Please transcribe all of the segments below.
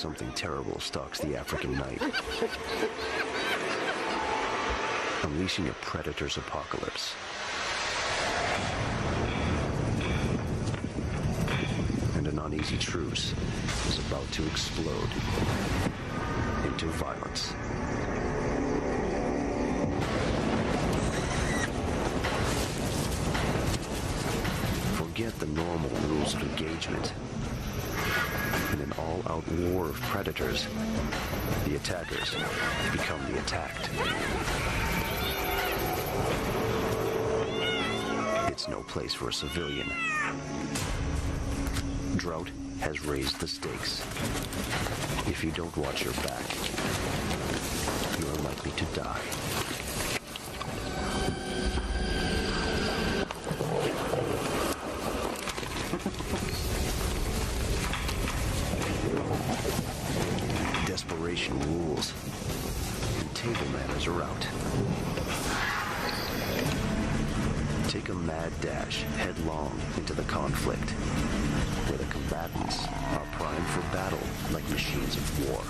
something terrible stalks the African night, unleashing a predator's apocalypse. And an uneasy truce is about to explode into violence. Forget the normal rules of engagement. In an all-out war of predators, the attackers become the attacked. It's no place for a civilian. Drought has raised the stakes. If you don't watch your back, you're likely to die. Desperation rules, and table manners are out. Take a mad dash headlong into the conflict, where the combatants are primed for battle like machines of war.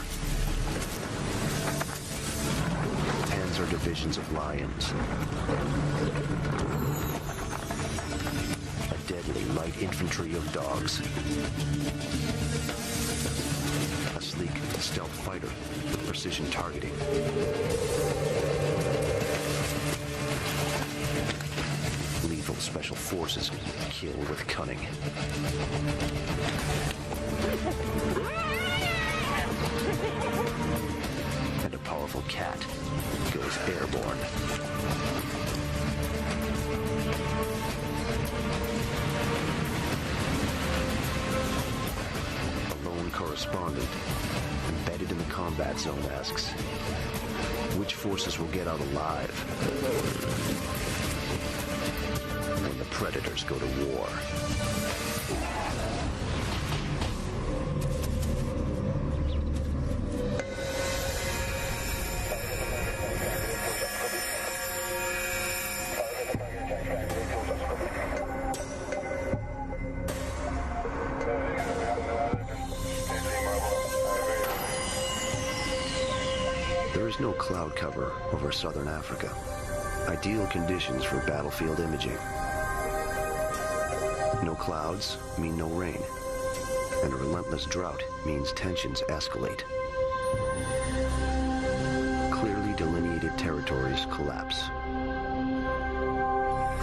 Panzer divisions of lions, a deadly light infantry of dogs, a sleek stealth fighter with precision targeting, lethal special forces kill with cunning, and a powerful cat goes airborne. A lone correspondent embedded in the combat zone asks, which forces will get out alive when the predators go to war? There is no cloud cover over southern Africa. Ideal conditions for battlefield imaging. No clouds mean no rain, and a relentless drought means tensions escalate. Clearly delineated territories collapse.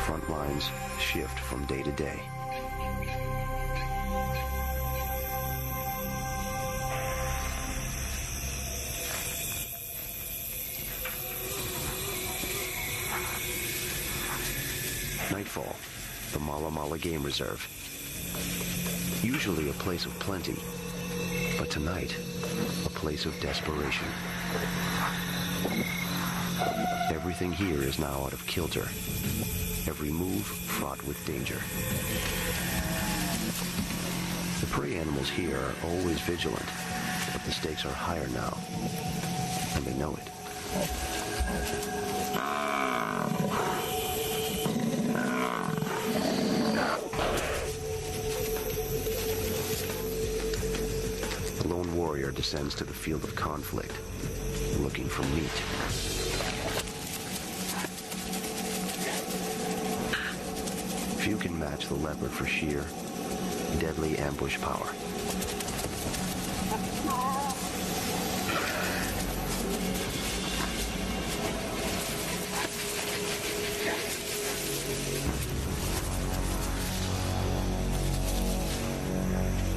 Front lines shift from day to day. Nightfall, the Mala Mala Game Reserve. Usually a place of plenty, but tonight, a place of desperation. Everything here is now out of kilter. Every move fraught with danger. The prey animals here are always vigilant, but the stakes are higher now, and they know it. The lone warrior descends to the field of conflict, looking for meat. Few can match the leopard for sheer, deadly ambush power.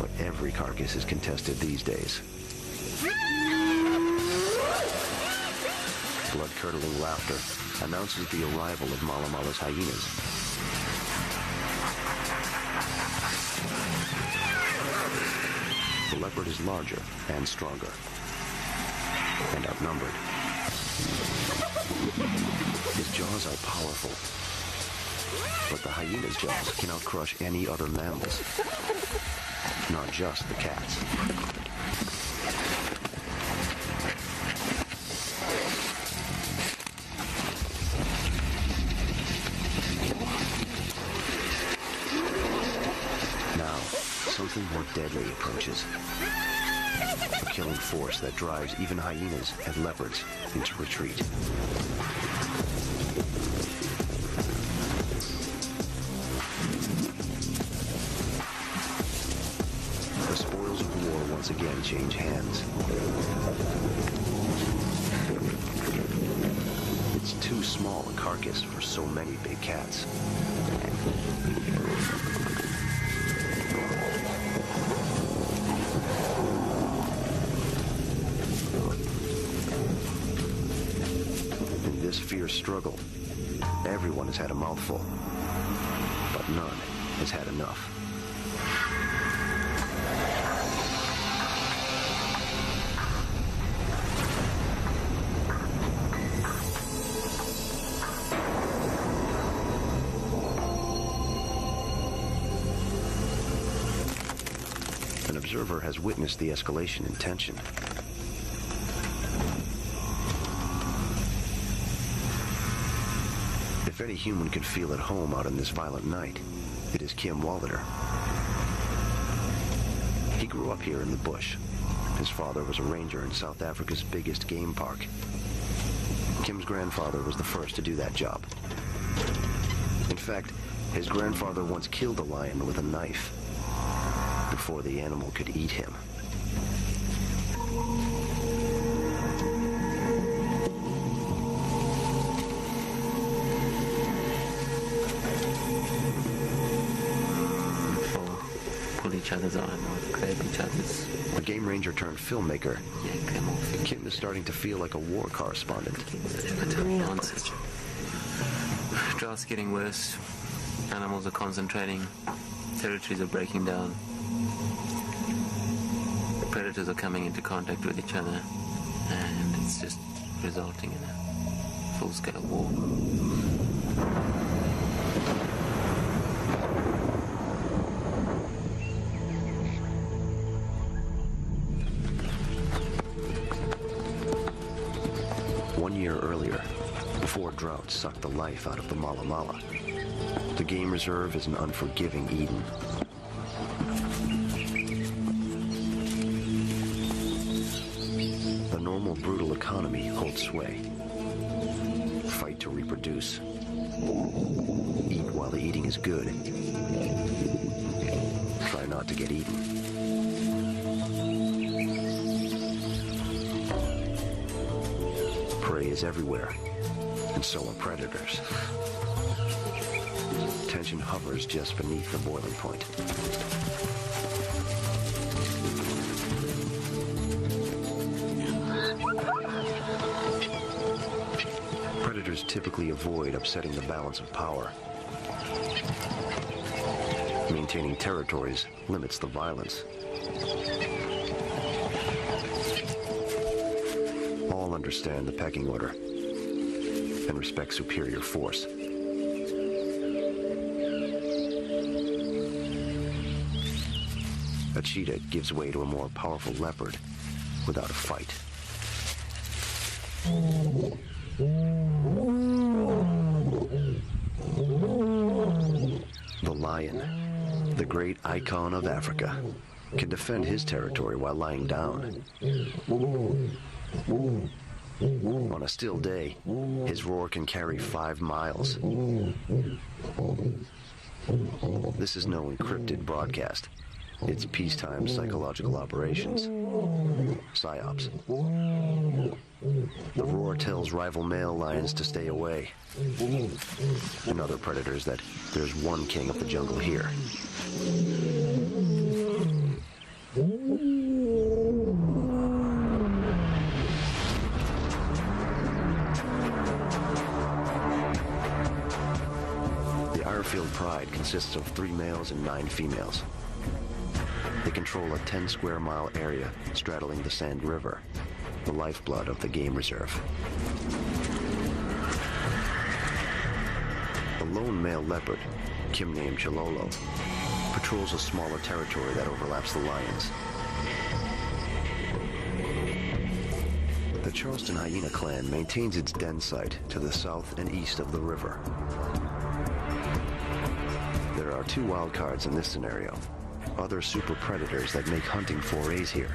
But every carcass is contested these days. Blood-curdling laughter announces the arrival of Mala Mala's hyenas. The leopard is larger and stronger, and outnumbered. His jaws are powerful, but the hyena's jaws cannot crush any other mammals, not just the cats. Now, something more deadly approaches. a killing force that drives even hyenas and leopards into retreat. The spoils of war once again change hands. It's too small a carcass for so many big cats. In this fierce struggle, everyone has had a mouthful, but none has had enough. An observer has witnessed the escalation in tension. If any human could feel at home out on this violent night, it is Kim Wallader. He grew up here in the bush. His father was a ranger in South Africa's biggest game park. Kim's grandfather was the first to do that job. In fact, his grandfather once killed a lion with a knife before the animal could eat him. Pull each other's arm or grab each other's. A game ranger turned filmmaker, Kim is starting to feel like a war correspondent. Droughts getting worse. Animals are concentrating. Territories are breaking down. Predators are coming into contact with each other, and it's just resulting in a full-scale war. One year earlier, before drought sucked the life out of the Mala Mala, the game reserve is an unforgiving Eden. The normal brutal economy holds sway. Fight to reproduce. Eat while the eating is good. Try not to get eaten. Prey is everywhere, and so are predators. Tension hovers just beneath the boiling point. Predators typically avoid upsetting the balance of power. Maintaining territories limits the violence. All understand the pecking order and respect superior force. A cheetah gives way to a more powerful leopard without a fight. The lion, the great icon of Africa, can defend his territory while lying down. On a still day, his roar can carry 5 miles. This is no encrypted broadcast. It's peacetime psychological operations. PSYOPs. The roar tells rival male lions to stay away, and other predators that there's one king of the jungle here. The Irefield Pride consists of 3 males and 9 females. They control a 10-square-mile area straddling the Sand River, the lifeblood of the game reserve. The lone male leopard, Kim named Chilolo, patrols a smaller territory that overlaps the lions. The Charleston Hyena clan maintains its den site to the south and east of the river. There are 2 wild cards in this scenario, other super predators that make hunting forays here.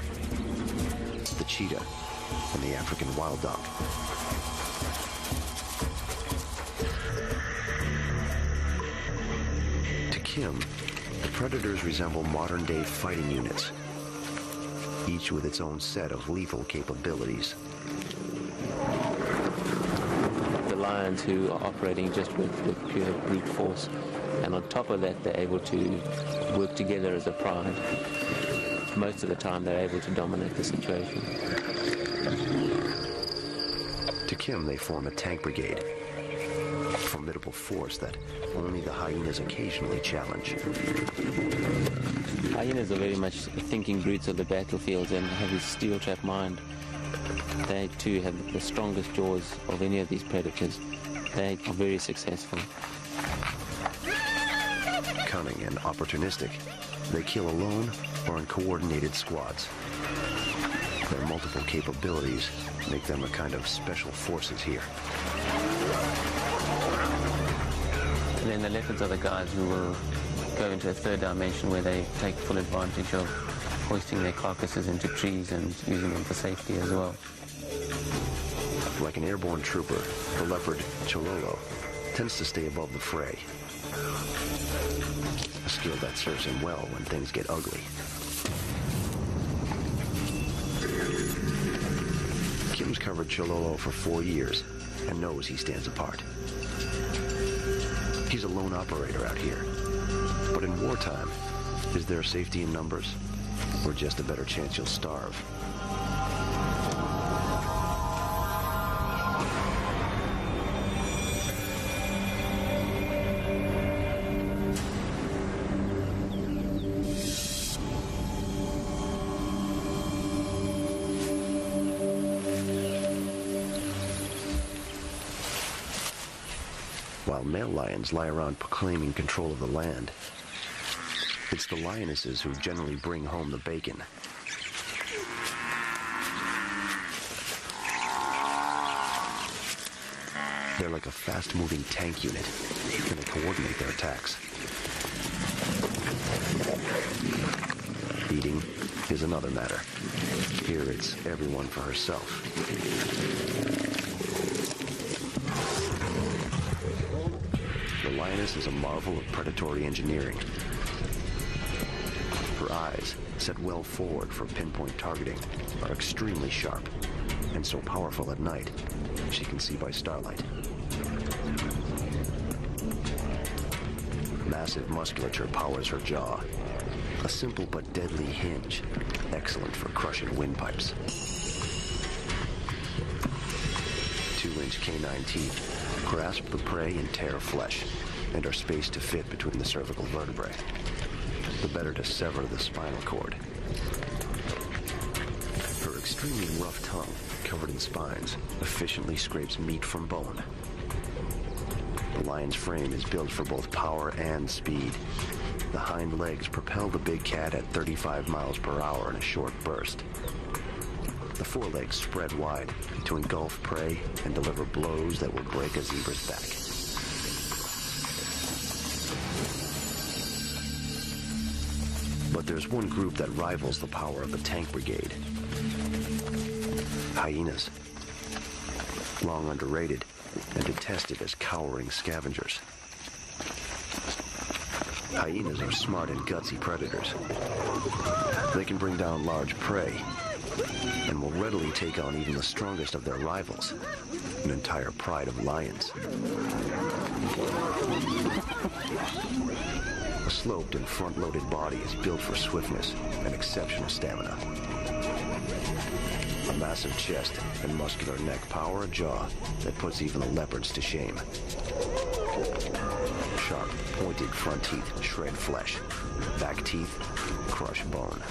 cheetah and the African wild dog. To Kim, the predators resemble modern-day fighting units, each with its own set of lethal capabilities. The lions who are operating just with pure brute force, and on top of that they're able to work together as a pride. Most of the time they're able to dominate the situation. To Kim, they form a tank brigade, a formidable force that only the hyenas occasionally challenge. Hyenas are very much thinking brutes of the battlefields and have this steel trap mind. They too have the strongest jaws of any of these predators. They are very successful. Cunning and opportunistic, they kill alone or in coordinated squads. Their multiple capabilities make them a kind of special forces here. And then the leopards are the guys who will go into a third dimension where they take full advantage of hoisting their carcasses into trees and using them for safety as well. Like an airborne trooper, the leopard Chololo tends to stay above the fray. A skill that serves him well when things get ugly. Kim's covered Chololo for 4 years and knows he stands apart. He's a lone operator out here. But in wartime, is there safety in numbers? Or just a better chance you'll starve? While male lions lie around proclaiming control of the land, it's the lionesses who generally bring home the bacon. They're like a fast-moving tank unit, and they coordinate their attacks. Eating is another matter. Here it's everyone for herself. The lioness is a marvel of predatory engineering. Her eyes, set well forward for pinpoint targeting, are extremely sharp, and so powerful at night, she can see by starlight. Massive musculature powers her jaw, a simple but deadly hinge, excellent for crushing windpipes. 2-inch canine teeth grasp the prey and tear flesh, and are spaced to fit between the cervical vertebrae, the better to sever the spinal cord. Her extremely rough tongue, covered in spines, efficiently scrapes meat from bone. The lion's frame is built for both power and speed. The hind legs propel the big cat at 35 miles per hour in a short burst. The forelegs spread wide to engulf prey and deliver blows that will break a zebra's back. But there's one group that rivals the power of the tank brigade. Hyenas. Long underrated and detested as cowering scavengers. Hyenas are smart and gutsy predators. They can bring down large prey and will readily take on even the strongest of their rivals, an entire pride of lions. A sloped and front-loaded body is built for swiftness and exceptional stamina. A massive chest and muscular neck power a jaw that puts even the leopards to shame. Sharp, pointed front teeth shred flesh. Back teeth crush bone.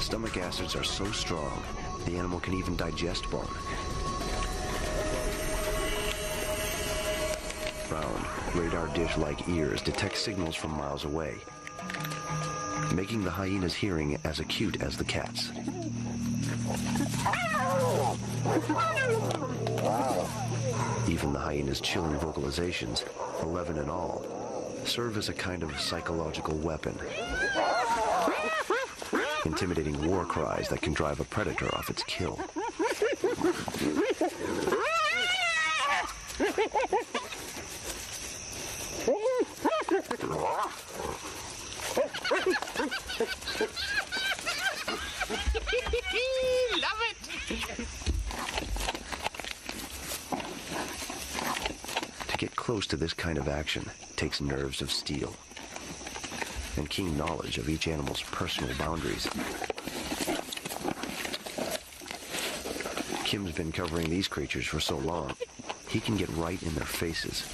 Stomach acids are so strong, the animal can even digest bone. Round, radar dish-like ears detect signals from miles away, making the hyena's hearing as acute as the cat's. Even the hyena's chilling vocalizations, 11 in all, serve as a kind of psychological weapon. In intimidating war cries that can drive a predator off its kill. Love it! To get close to this kind of action takes nerves of steel and keen knowledge of each animal's personal boundaries. Kim's been covering these creatures for so long, he can get right in their faces.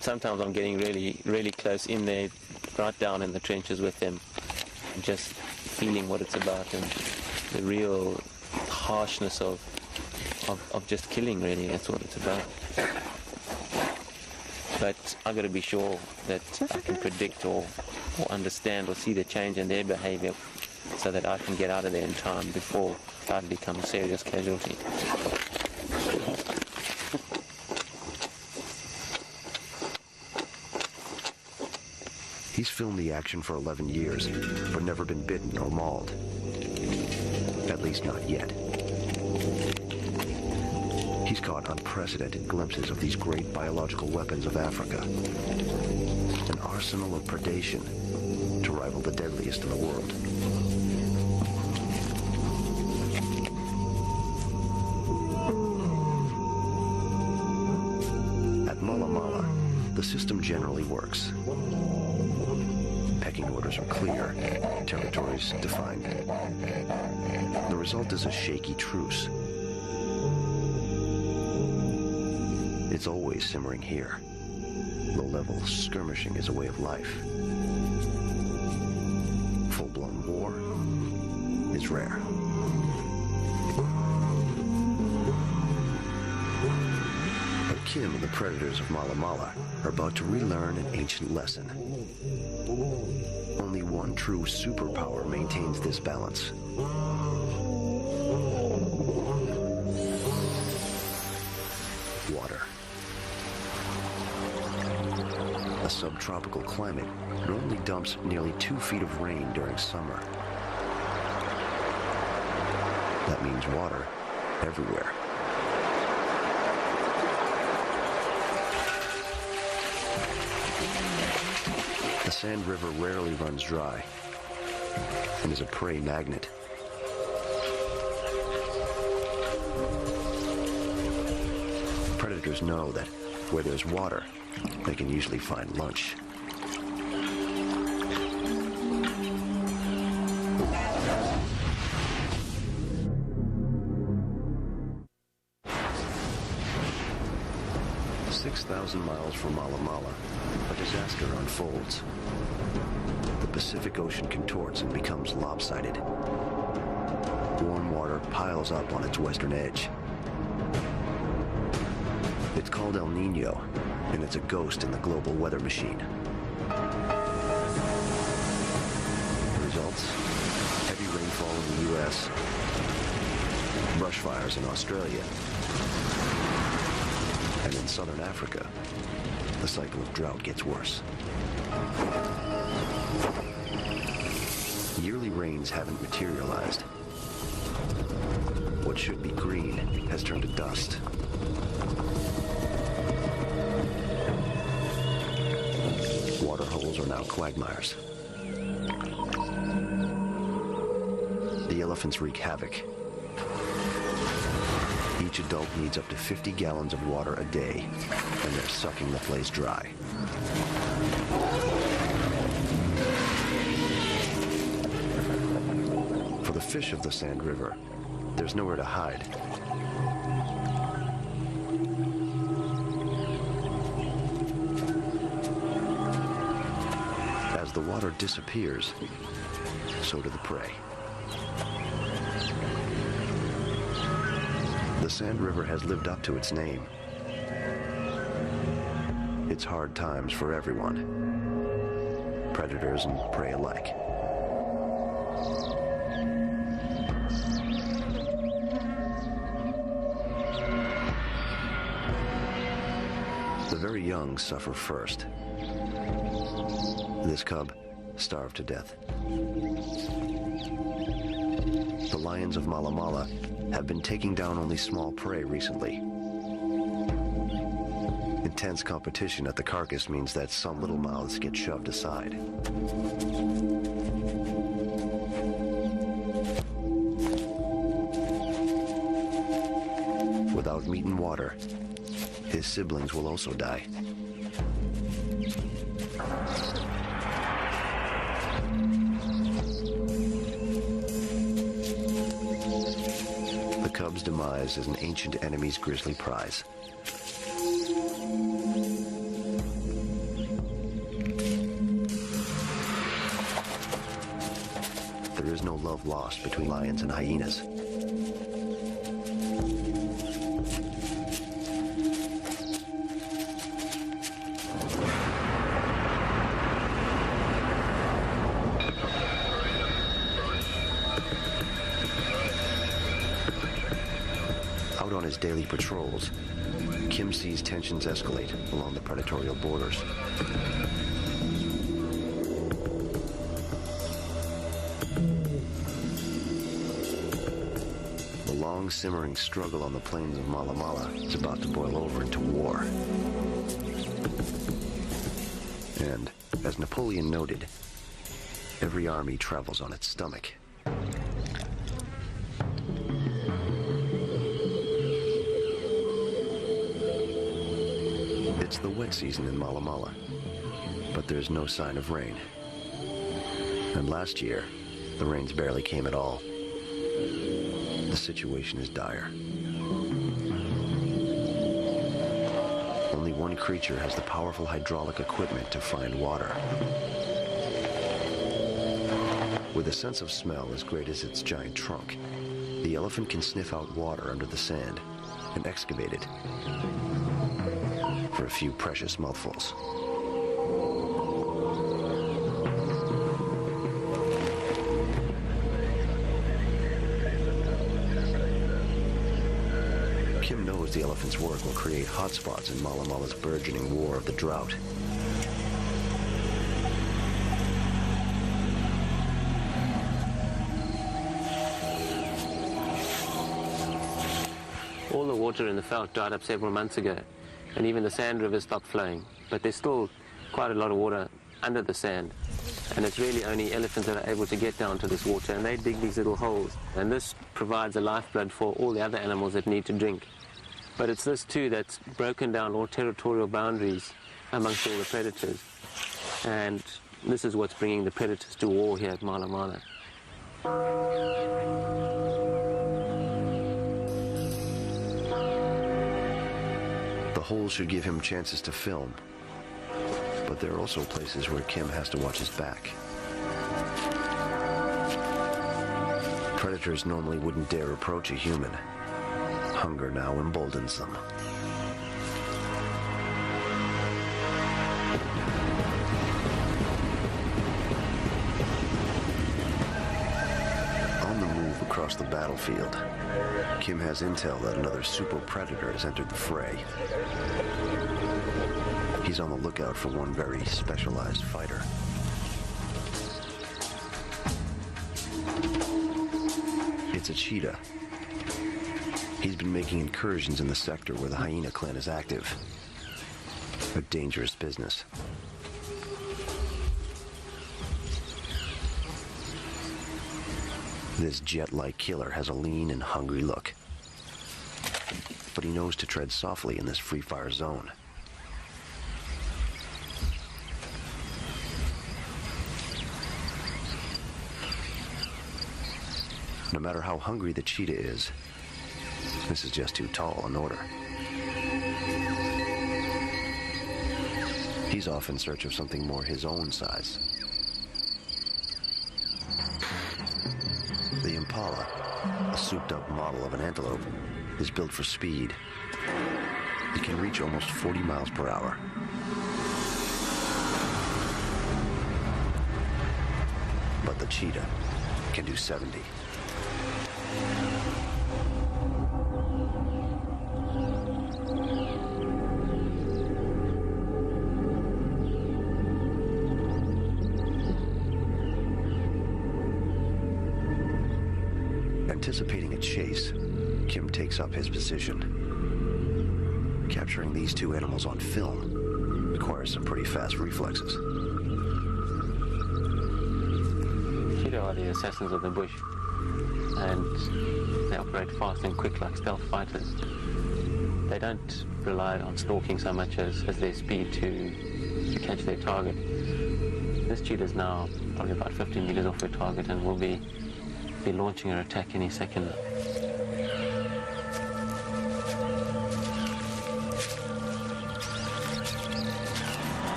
Sometimes I'm getting really close in there, right down in the trenches with them, just feeling what it's about and the real harshness of just killing, really. That's what it's about. But I've got to be sure that I can predict or understand or see the change in their behavior so that I can get out of there in time before I become a serious casualty. He's filmed the action for 11 years, but never been bitten or mauled. At least not yet. He's caught unprecedented glimpses of these great biological weapons of Africa. An arsenal of predation to rival the deadliest in the world. At Mala Mala, the system generally works. Pecking orders are clear, territories defined. The result is a shaky truce. It's always simmering here. Low-level skirmishing is a way of life. Full-blown war is rare. But Kim and the predators of Mala Mala are about to relearn an ancient lesson. Only one true superpower maintains this balance. Water. A subtropical climate normally dumps nearly 2 feet of rain during summer. That means water everywhere. The Sand River rarely runs dry and is a prey magnet. Predators know that where there's water, they can usually find lunch. Miles from Mala Mala, a disaster unfolds. The Pacific Ocean contorts and becomes lopsided. Warm water piles up on its western edge. It's called El Nino, and it's a ghost in the global weather machine. Results: heavy rainfall in the U.S., brush fires in Australia, and in southern Africa, the cycle of drought gets worse. Yearly rains haven't materialized. What should be green has turned to dust. Water holes are now quagmires. The elephants wreak havoc. Each adult needs up to 50 gallons of water a day, and they're sucking the place dry. For the fish of the Sand River, there's nowhere to hide. As the water disappears, so do the prey. The Sand River has lived up to its name. It's hard times for everyone, predators and prey alike. The very young young suffer first. This cub starved to death. The lions of Mala Mala have been taking down only small prey recently. Intense competition at the carcass means that some little mouths get shoved aside. Without meat and water, his siblings will also die. The cub's demise is an ancient enemy's grisly prize. There is no love lost between lions and hyenas. Out on his daily patrols, Kim sees tensions escalate along the predatorial borders. The long simmering struggle on the plains of Mala Mala is about to boil over into war. And, as Napoleon noted, every army travels on its stomach. It's the wet season in Mala Mala, but there's no sign of rain. And last year, the rains barely came at all. The situation is dire. Only one creature has the powerful hydraulic equipment to find water. With a sense of smell as great as its giant trunk, the elephant can sniff out water under the sand and excavate it for a few precious mouthfuls. Kim knows the elephant's work will create hotspots in Mala Mala's burgeoning war of the drought. All the water in the veld dried up several months ago, and even the sand rivers stopped flowing. But there's still quite a lot of water under the sand, and it's really only elephants that are able to get down to this water, and they dig these little holes. And this provides a lifeblood for all the other animals that need to drink. But it's this too that's broken down all territorial boundaries amongst all the predators. And this is what's bringing the predators to war here at Mala Mala. The holes should give him chances to film, but there are also places where Kim has to watch his back. Predators normally wouldn't dare approach a human. Hunger now emboldens them. On the move across the battlefield, Kim has intel that another super predator has entered the fray. He's on the lookout for one very specialized fighter. It's a cheetah. He's been making incursions in the sector where the hyena clan is active. A dangerous business. This jet-like killer has a lean and hungry look. But he knows to tread softly in this free-fire zone. No matter how hungry the cheetah is, this is just too tall an order. He's off in search of something more his own size. The impala, a souped-up model of an antelope, is built for speed. It can reach almost 40 miles per hour. But the cheetah can do 70. Anticipating a chase, Kim takes up his position. Capturing these two animals on film requires some pretty fast reflexes. Cheetah are the assassins of the bush, and they operate fast and quick like stealth fighters. They don't rely on stalking so much as their speed to catch their target. This cheetah is now probably about 15 meters off their target and will be launching her attack any second.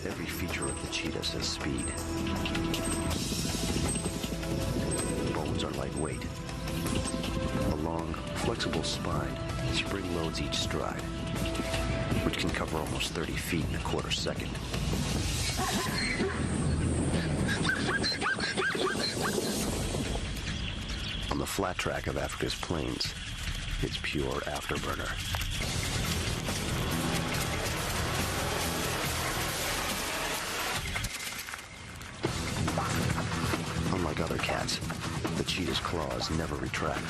Every feature of the cheetah says speed. Bones are lightweight. A long, flexible spine spring loads each stride, which can cover almost 30 feet in a quarter second. On the flat track of Africa's plains, it's pure afterburner. Unlike other cats, the cheetah's claws never retract,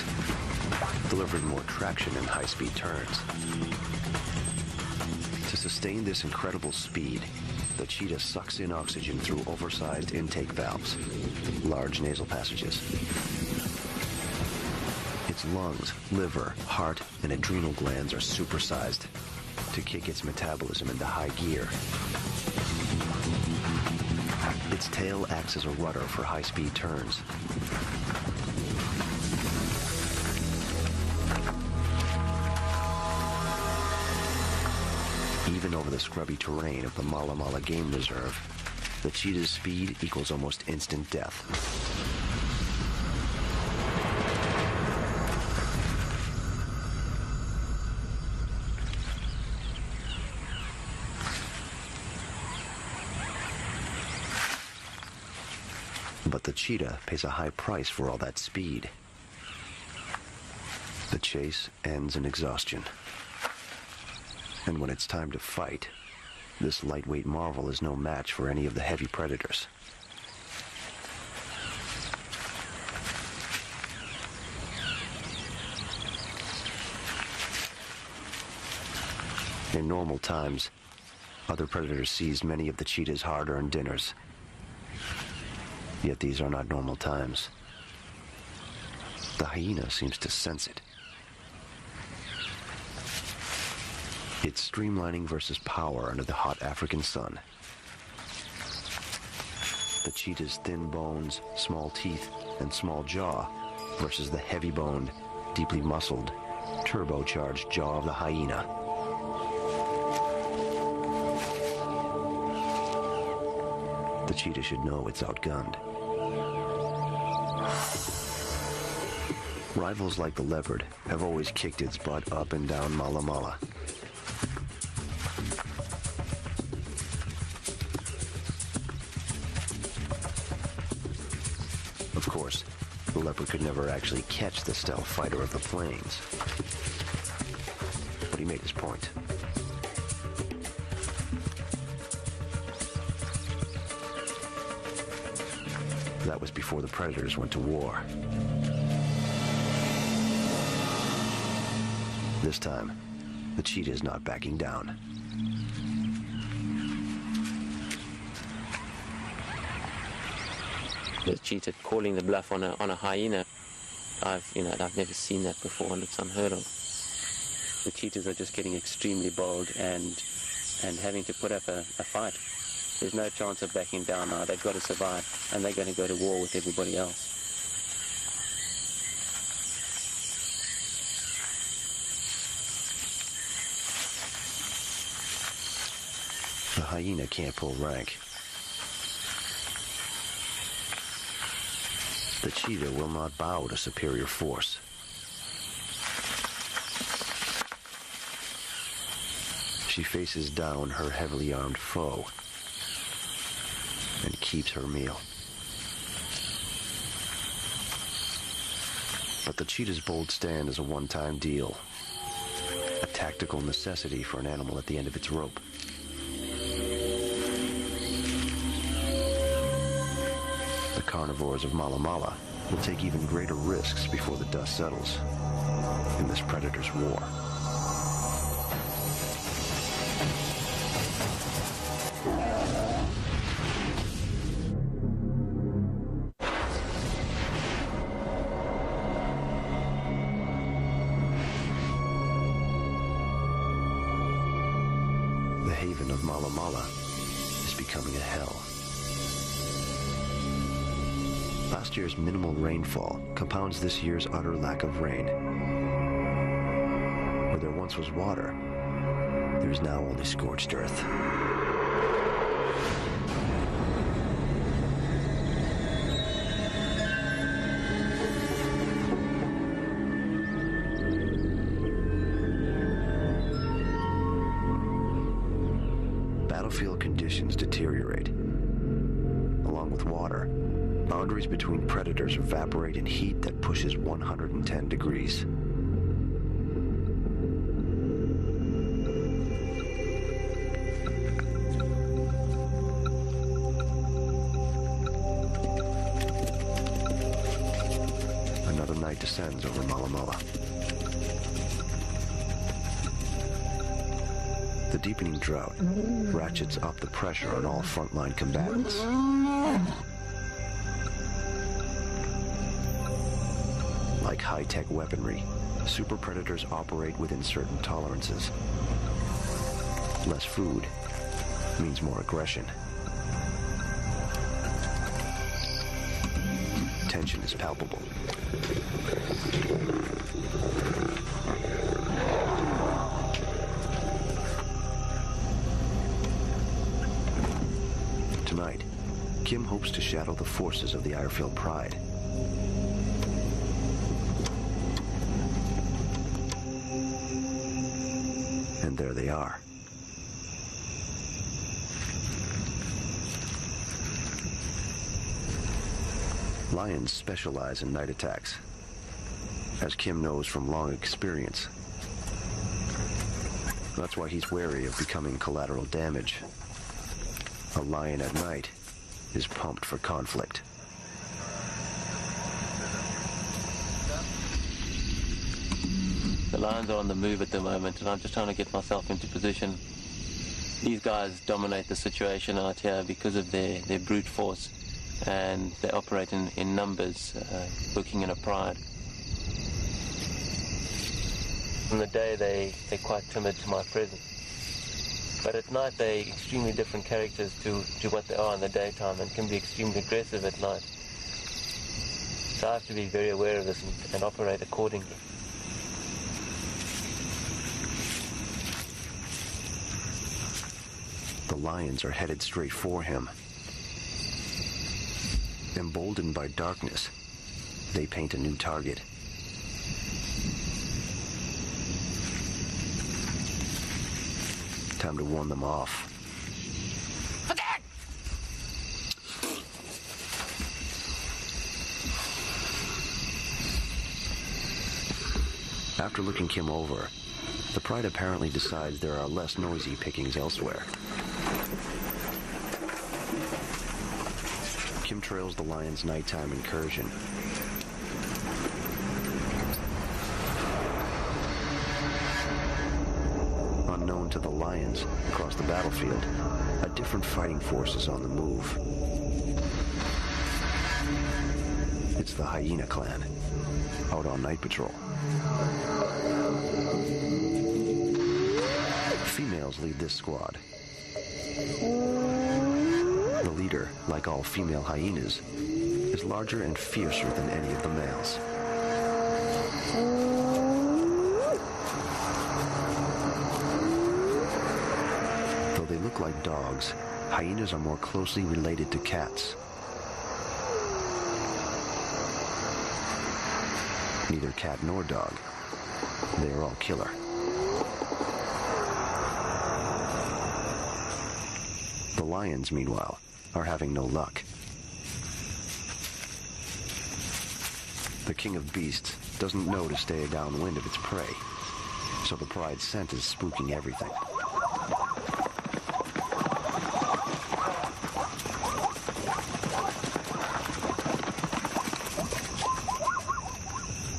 delivering more traction in high-speed turns. To sustain this incredible speed, the cheetah sucks in oxygen through oversized intake valves, large nasal passages. Its lungs, liver, heart, and adrenal glands are supersized to kick its metabolism into high gear. Its tail acts as a rudder for high-speed turns. Even over the scrubby terrain of the Mala Mala Game Reserve, the cheetah's speed equals almost instant death. But the cheetah pays a high price for all that speed. The chase ends in exhaustion. And when it's time to fight, this lightweight marvel is no match for any of the heavy predators. In normal times, other predators seize many of the cheetah's hard-earned dinners. Yet these are not normal times. The hyena seems to sense it. It's streamlining versus power under the hot African sun. The cheetah's thin bones, small teeth, and small jaw versus the heavy-boned, deeply muscled, turbocharged jaw of the hyena. The cheetah should know it's outgunned. Rivals like the leopard have always kicked its butt up and down Mala Mala. Of course, the leopard could never actually catch the stealth fighter of the plains. But he made his point. That was before the predators went to war. This time, the cheetah is not backing down. The cheetah calling the bluff on a hyena, I've never seen that before, and it's unheard of. The cheetahs are just getting extremely bold and having to put up a fight. There's no chance of backing down now. They've got to survive, and they're going to go to war with everybody else. The hyena can't pull rank. The cheetah will not bow to superior force. She faces down her heavily armed foe and keeps her meal. But the cheetah's bold stand is a one-time deal, a tactical necessity for an animal at the end of its rope. The carnivores of Mala Mala will take even greater risks before the dust settles in this predator's war. The haven of Mala Mala is becoming a hell. Last year's minimal rainfall compounds this year's utter lack of rain. Where there once was water, there is now only scorched earth. Battlefield conditions deteriorate. Along with water, boundaries between predators evaporate in heat that pushes 110 degrees. Another night descends over Mala Mala. The deepening drought ratchets up the pressure on all frontline combatants. Like high-tech weaponry, super predators operate within certain tolerances. Less food means more aggression. Tension is palpable. Tonight, Kim hopes to shadow the forces of the Irefield Pride. And there they are. Lions specialize in night attacks, as Kim knows from long experience. That's why he's wary of becoming collateral damage. A lion at night is pumped for conflict. The lions are on the move at the moment, and I'm just trying to get myself into position. These guys dominate the situation out here because of their brute force, and they operate in numbers, working in a pride. In the day, they're quite timid to my presence. But at night, they're extremely different characters to what they are in the daytime, and can be extremely aggressive at night. So I have to be very aware of this and operate accordingly. The lions are headed straight for him. Emboldened by darkness, they paint a new target. Time to warn them off. After looking Kim over, the pride apparently decides there are less noisy pickings elsewhere. Kim trails the lion's nighttime incursion. Unknown to the lions across the battlefield, a different fighting force is on the move. It's the hyena clan, out on night patrol. Females lead this squad. The leader, like all female hyenas, is larger and fiercer than any of the males. Though they look like dogs, hyenas are more closely related to cats. Neither cat nor dog. They are all killer. The lions, meanwhile, are having no luck. The king of beasts doesn't know to stay downwind of its prey, so the pride's scent is spooking everything.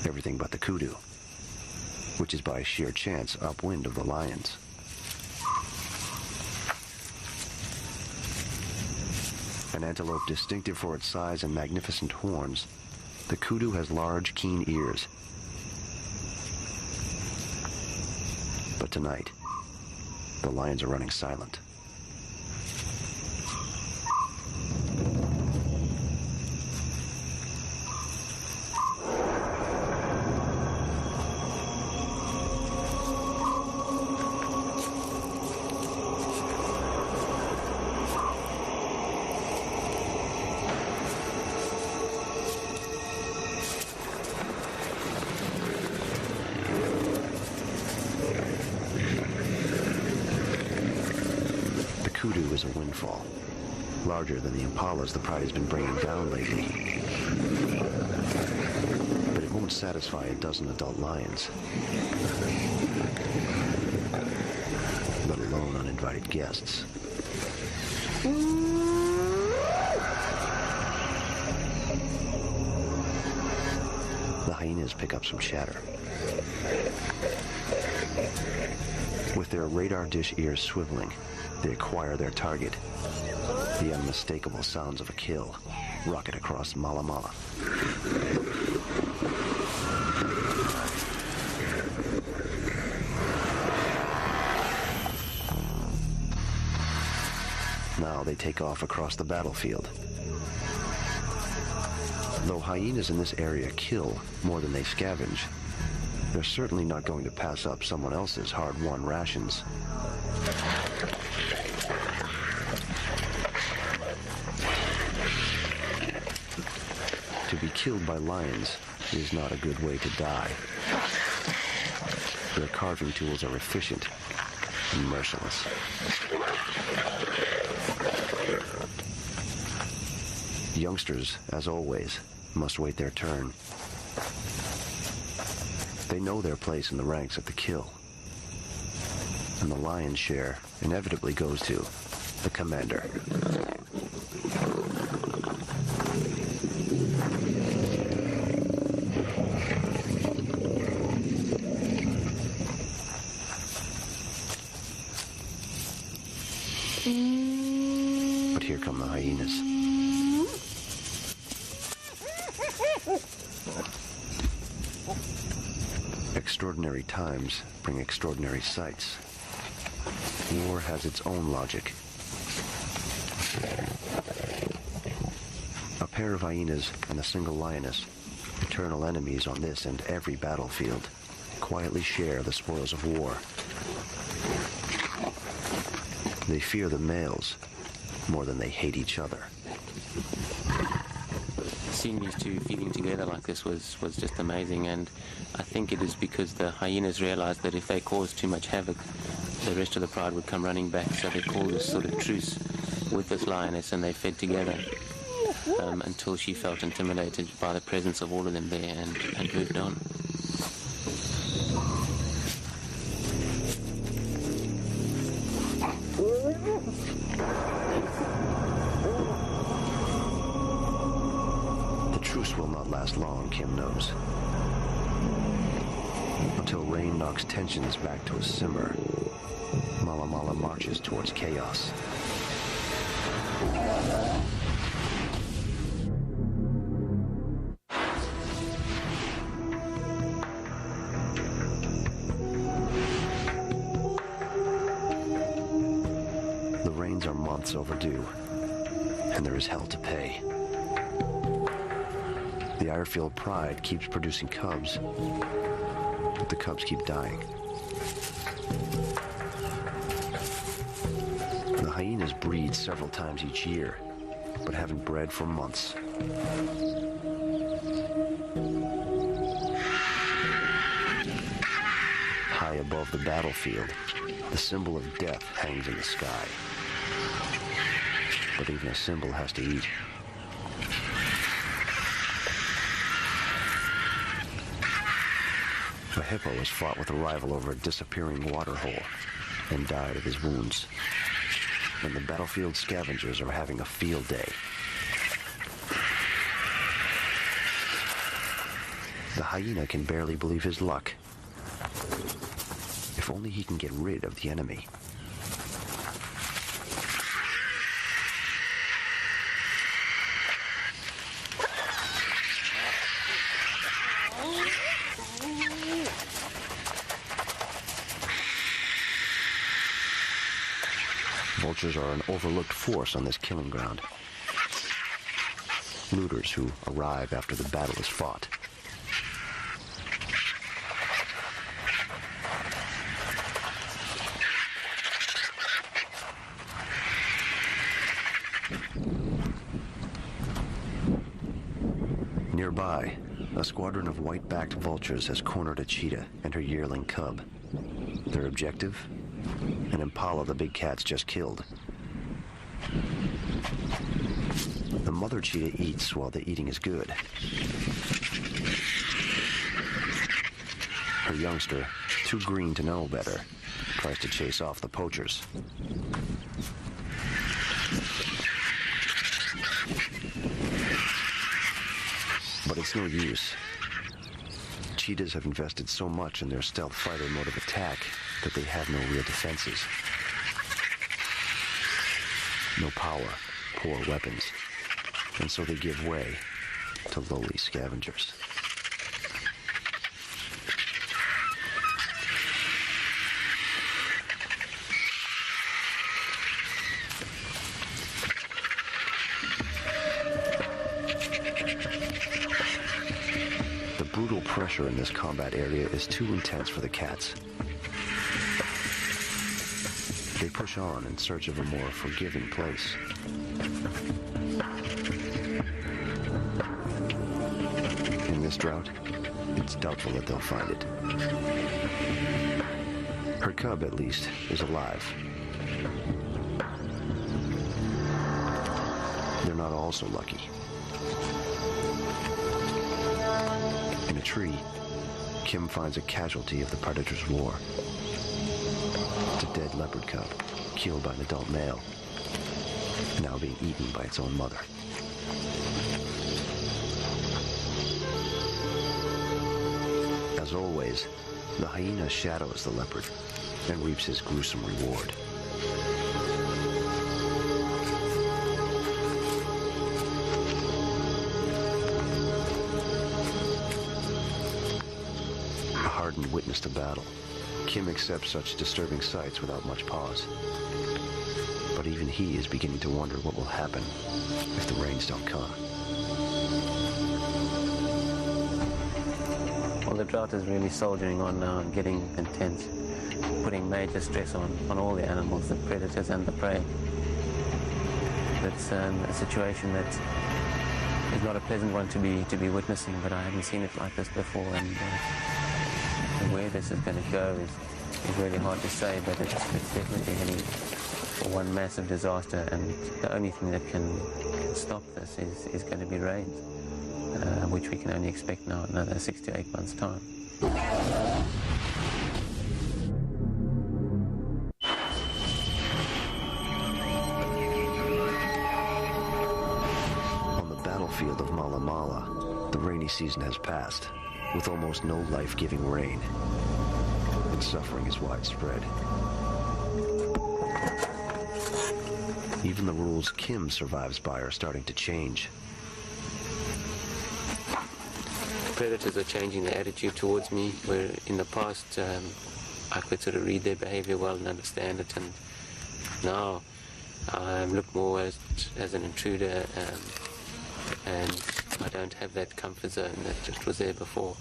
Everything but the kudu, which is by sheer chance upwind of the lions. An antelope distinctive for its size and magnificent horns, the kudu has large, keen ears. But tonight, the lions are running silent. Kudu is a windfall, larger than the impalas the pride has been bringing down lately. But it won't satisfy a dozen adult lions, let alone uninvited guests. The hyenas pick up some chatter. With their radar dish ears swiveling, they acquire their target. The unmistakable sounds of a kill rocket across Mala Mala. Now they take off across the battlefield. Though hyenas in this area kill more than they scavenge, they're certainly not going to pass up someone else's hard-won rations. To be killed by lions is not a good way to die. Their carving tools are efficient and merciless. Youngsters, as always, must wait their turn. They know their place in the ranks of the kill. And the lion's share inevitably goes to the commander. But here come the hyenas. Extraordinary times bring extraordinary sights. War has its own logic. A pair of hyenas and a single lioness, eternal enemies on this and every battlefield, quietly share the spoils of war. They fear the males more than they hate each other. Seeing these two feeding together like this was just amazing, and I think it is because the hyenas realized that if they caused too much havoc, the rest of the pride would come running back, so they called this sort of truce with this lioness, and they fed together until she felt intimidated by the presence of all of them there and moved on. The truce will not last long, Kim knows. Until rain knocks tensions back to a simmer, Mala Mala marches towards chaos. The rains are months overdue, and there is hell to pay. The Irefield pride keeps producing cubs, but the cubs keep dying. The hyenas breed several times each year, but haven't bred for months. high above the battlefield, the symbol of death hangs in the sky. But even a symbol has to eat. A hippo has fought with a rival over a disappearing waterhole and died of his wounds. And the battlefield scavengers are having a field day. The hyena can barely believe his luck. If only he can get rid of the enemy. Vultures are an overlooked force on this killing ground. Looters who arrive after the battle is fought. Nearby, a squadron of white-backed vultures has cornered a cheetah and her yearling cub. Their objective? An impala the big cat's just killed. The mother cheetah eats while the eating is good. Her youngster, too green to know better, tries to chase off the poachers. But it's no use. Cheetahs have invested so much in their stealth fighter mode of attack that they have no real defenses. No power, poor weapons, and so they give way to lowly scavengers. The brutal pressure in this combat area is too intense for the cats. They push on in search of a more forgiving place. In this drought, it's doubtful that they'll find it. Her cub, at least, is alive. They're not all so lucky. In a tree, Kim finds a casualty of the predator's war. It's a dead leopard cub, killed by an adult male, now being eaten by its own mother. As always, the hyena shadows the leopard and reaps his gruesome reward. A hardened witness to battle, Kim accepts such disturbing sights without much pause. But even he is beginning to wonder what will happen if the rains don't come. Well, the drought is really soldiering on now and getting intense, putting major stress on all the animals, the predators and the prey. It's a situation that is not a pleasant one to be witnessing, but I haven't seen it like this before, and where this is going to go is really hard to say, but it's definitely heading for one massive disaster, and the only thing that can stop this is going to be rains, which we can only expect now in another 6 to 8 months' time. On the battlefield of Mala Mala, the rainy season has passed, with almost no life-giving rain. And suffering is widespread. Even the rules Kim survives by are starting to change. Predators are changing their attitude towards me, where in the past I could sort of read their behavior well and understand it, and now I look more as an intruder, and I don't have that comfort zone that just was there before.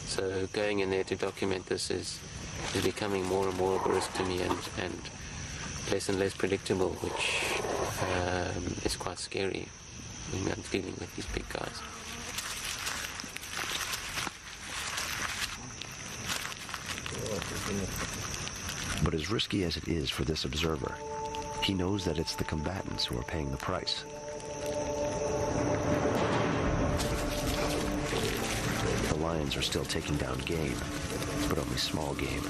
So going in there to document this is becoming more and more of a risk to me, and less and less predictable, which is quite scary when I'm dealing with these big guys. risky as it is for this observer, he knows that it's the combatants who are paying the price. The lions are still taking down game, but only small game.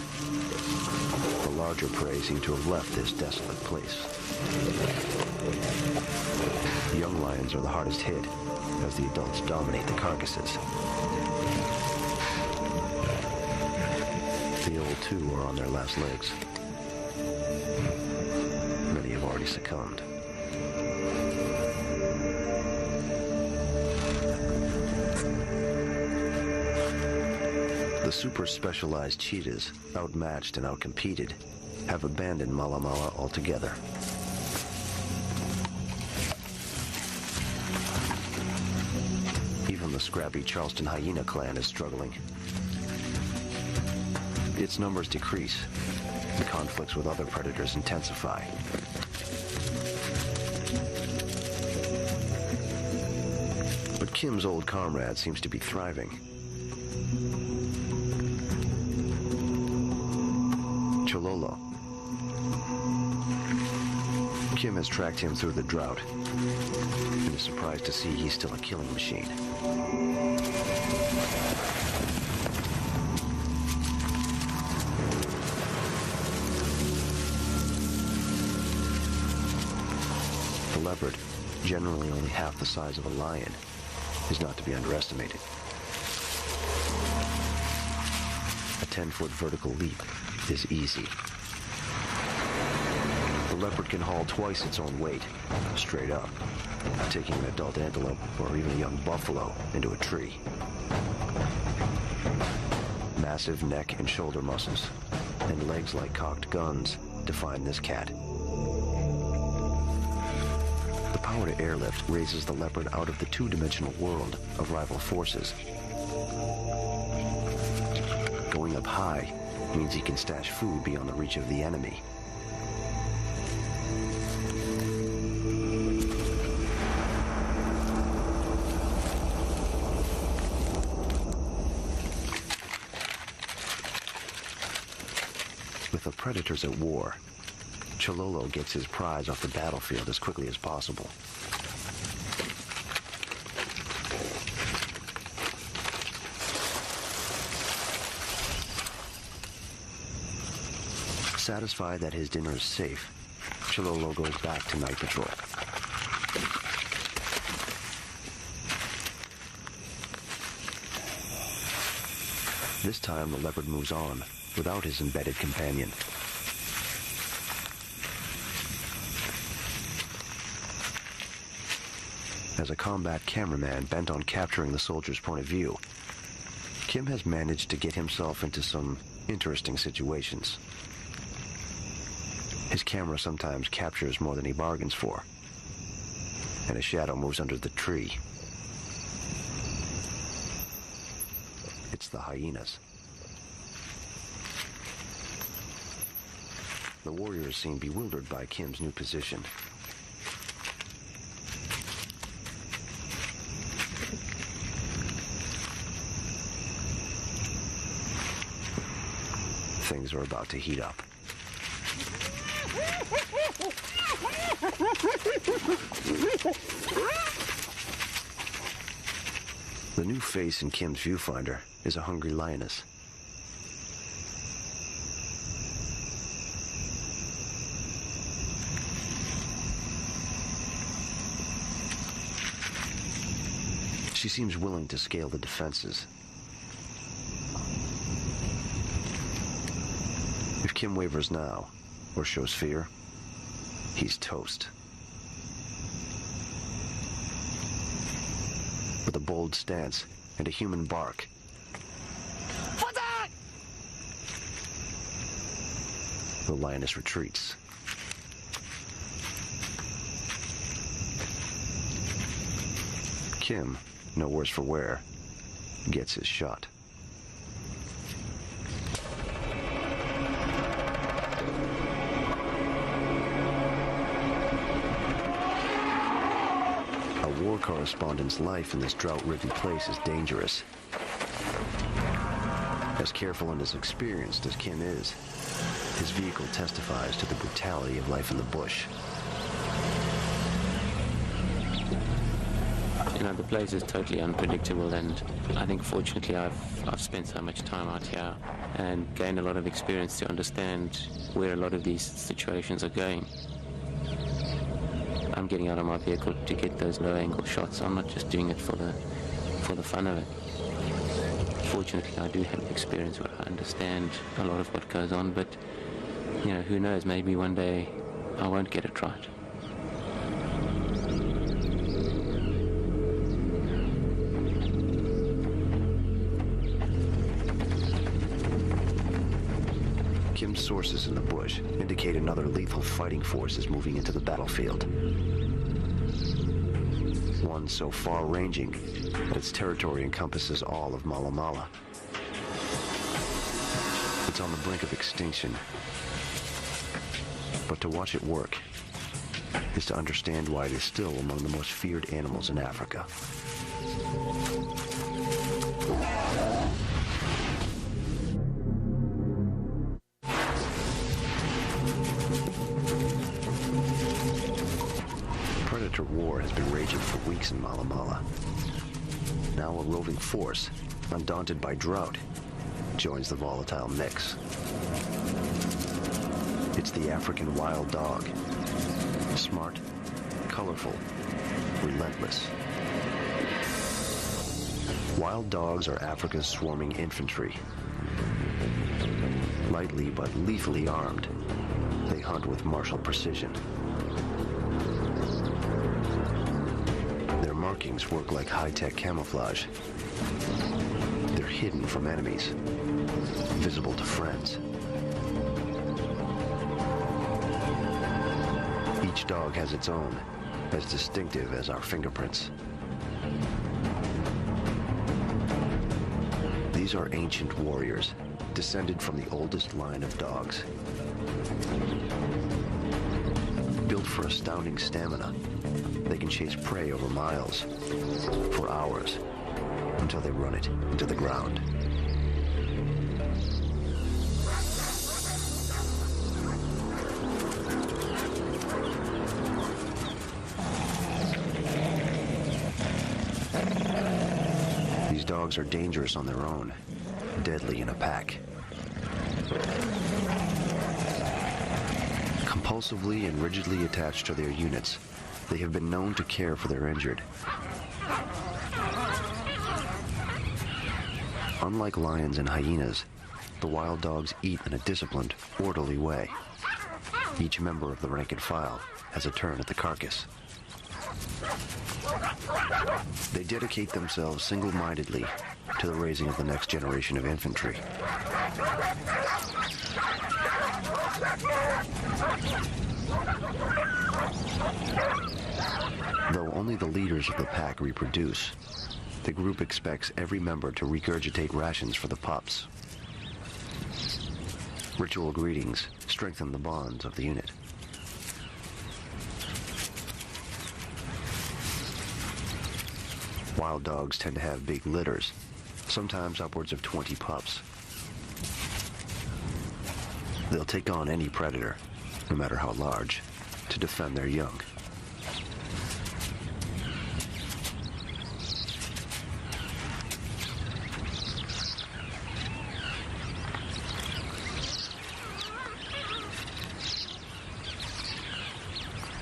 The larger prey seem to have left this desolate place. The young lions are the hardest hit, as the adults dominate the carcasses. The old too are on their last legs. Many have already succumbed. The super-specialized cheetahs, outmatched and outcompeted, have abandoned Mala Mala altogether. Even the scrappy Charleston hyena clan is struggling. Its numbers decrease, and conflicts with other predators intensify. But Kim's old comrade seems to be thriving. Chololo. Kim has tracked him through the drought and is surprised to see he's still a killing machine. The leopard, generally only half the size of a lion, is not to be underestimated. A 10-foot vertical leap is easy. The leopard can haul twice its own weight, straight up, taking an adult antelope or even a young buffalo into a tree. Massive neck and shoulder muscles, and legs like cocked guns, define this cat. The power to airlift raises the leopard out of the two-dimensional world of rival forces. Going up high means he can stash food beyond the reach of the enemy. With the predators at war, Chololo gets his prize off the battlefield as quickly as possible. Satisfied that his dinner is safe, Chololo goes back to night patrol. This time the leopard moves on without his embedded companion. As a combat cameraman bent on capturing the soldier's point of view, Kim has managed to get himself into some interesting situations. His camera sometimes captures more than he bargains for, and a shadow moves under the tree. It's the hyenas. The warriors seem bewildered by Kim's new position. Things are about to heat up. The new face in Kim's viewfinder is a hungry lioness. She seems willing to scale the defenses. If Kim wavers now, or shows fear, he's toast. With a bold stance and a human bark, the lioness retreats. Kim, no worse for wear, gets his shot. A war correspondent's life in this drought-ridden place is dangerous. As careful and as experienced as Kim is, His vehicle testifies to the brutality of life in the bush. You know, the place is totally unpredictable, and I think fortunately I've spent so much time out here and gained a lot of experience to understand where a lot of these situations are going. I'm getting out of my vehicle to get those low-angle shots. I'm not just doing it for the fun of it. Fortunately, I do have experience where I understand a lot of what goes on, but, you know, who knows, maybe one day I won't get it right. Kim's sources in the bush indicate another lethal fighting force is moving into the battlefield. One so far-ranging that its territory encompasses all of Mala Mala. It's on the brink of extinction. But to watch it work is to understand why it is still among the most feared animals in Africa. Predator war has been raging for weeks in Mala Mala. Now a roving force, undaunted by drought, joins the volatile mix. It's the African wild dog. Smart, colorful, relentless. Wild dogs are Africa's swarming infantry. Lightly but lethally armed, they hunt with martial precision. Their markings work like high-tech camouflage. They're hidden from enemies, visible to friends. Each dog has its own, as distinctive as our fingerprints. These are ancient warriors, descended from the oldest line of dogs. Built for astounding stamina, they can chase prey over miles, for hours, until they run it into the ground. These dogs are dangerous on their own, deadly in a pack. Compulsively and rigidly attached to their units, they have been known to care for their injured. Unlike lions and hyenas, the wild dogs eat in a disciplined, orderly way. Each member of the rank and file has a turn at the carcass. They dedicate themselves single-mindedly to the raising of the next generation of infantry. Though only the leaders of the pack reproduce, the group expects every member to regurgitate rations for the pups. Ritual greetings strengthen the bonds of the unit. Wild dogs tend to have big litters, sometimes upwards of 20 pups. They'll take on any predator, no matter how large, to defend their young.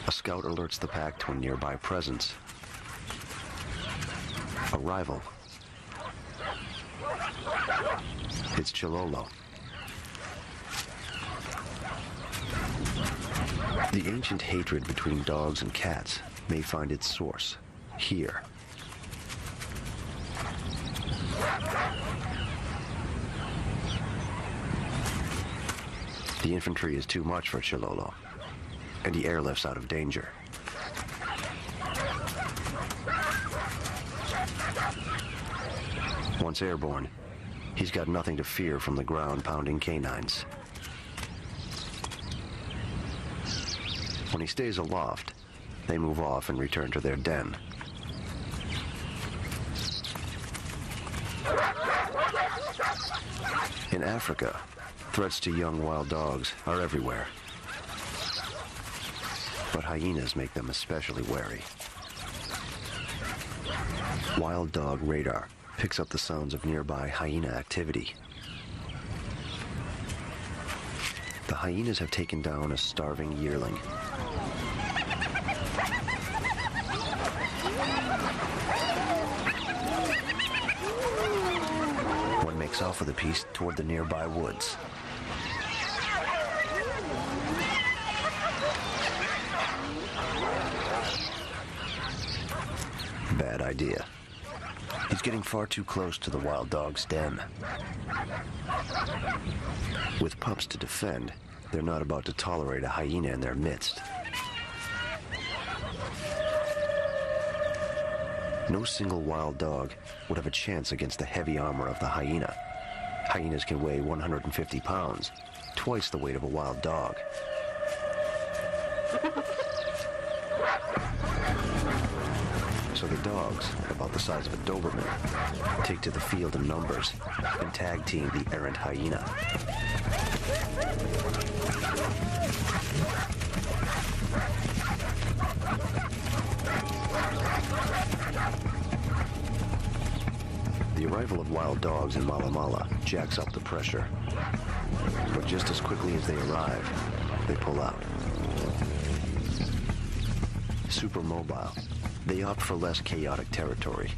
A scout alerts the pack to a nearby presence. A rival. It's Chilolo. The ancient hatred between dogs and cats may find its source here. The infantry is too much for Chilolo, and he airlifts out of danger. Once airborne, he's got nothing to fear from the ground-pounding canines. When he stays aloft, they move off and return to their den. In Africa, Threats to young wild dogs are everywhere. But hyenas make them especially wary. Wild dog radar picks up the sounds of nearby hyena activity. The hyenas have taken down a starving yearling. One makes off with a piece toward the nearby woods. Bad idea. He's getting far too close to the wild dog's den. With pups to defend, they're not about to tolerate a hyena in their midst. No single wild dog would have a chance against the heavy armor of the hyena. Hyenas can weigh 150 pounds, twice the weight of a wild dog. So the dogs, about the size of a Doberman, take to the field in numbers and tag team the errant hyena. The arrival of wild dogs in Mala Mala jacks up the pressure. But just as quickly as they arrive, they pull out. Super mobile, they opt for less chaotic territory.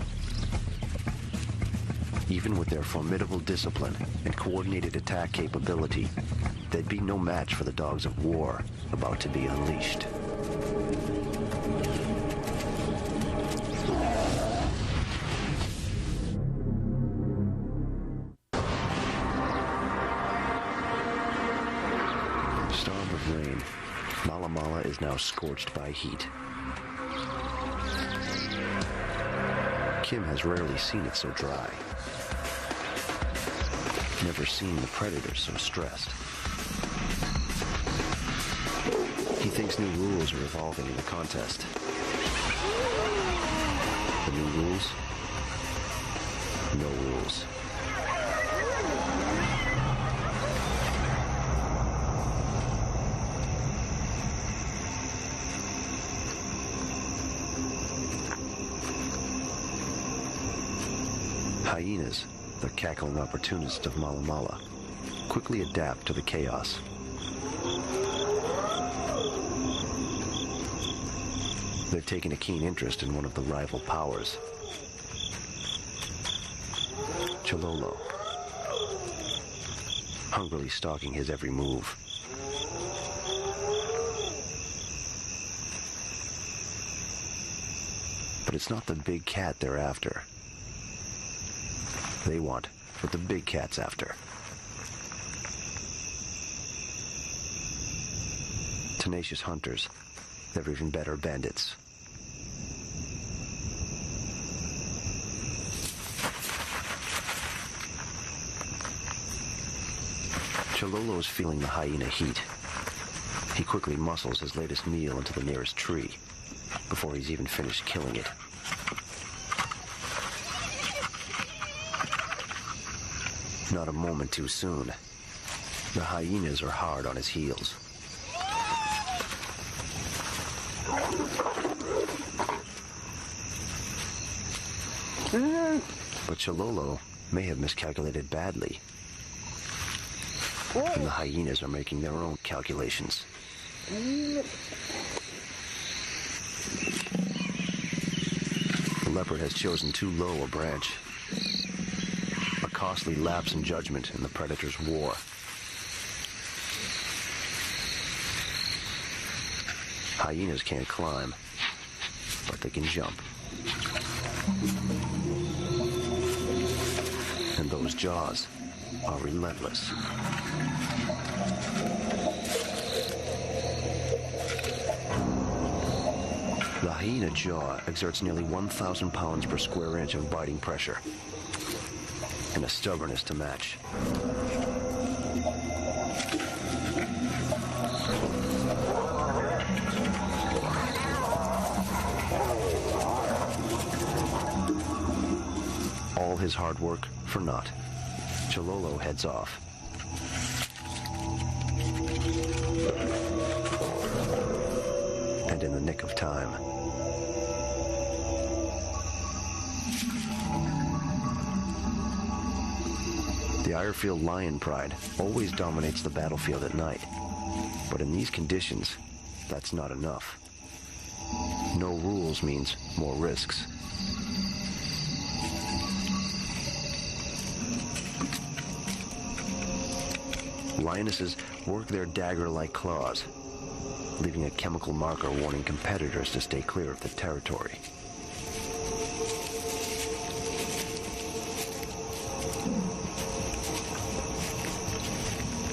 Even with their formidable discipline and coordinated attack capability, they'd be no match for the dogs of war about to be unleashed. Starved of rain, Mala Mala is now scorched by heat. Kim has rarely seen it so dry. Never seen the predators so stressed. He thinks new rules are evolving in the contest. The new rules? No rules. Hyenas, the cackling opportunists of Mala Mala, quickly adapt to the chaos. They've taken a keen interest in one of the rival powers, Chololo, hungrily stalking his every move. But it's not the big cat they're after. They want what the big cat's after. Tenacious hunters, they're even better bandits. Chololo is feeling the hyena heat. He quickly muscles his latest meal into the nearest tree before he's even finished killing it. Not a moment too soon. The hyenas are hard on his heels. But Chololo may have miscalculated badly. And the hyenas are making their own calculations. The leopard has chosen too low a branch. A costly lapse in judgment in the predator's war. Hyenas can't climb, but they can jump. And those jaws are relentless. The hyena jaw exerts nearly 1,000 pounds per square inch of biting pressure, and a stubbornness to match. All his hard work for naught. Chololo heads off. landed in the nick of time. The Irefield lion pride always dominates the battlefield at night. But in these conditions, that's not enough. No rules means more risks. Lionesses work their dagger-like claws, leaving a chemical marker warning competitors to stay clear of the territory.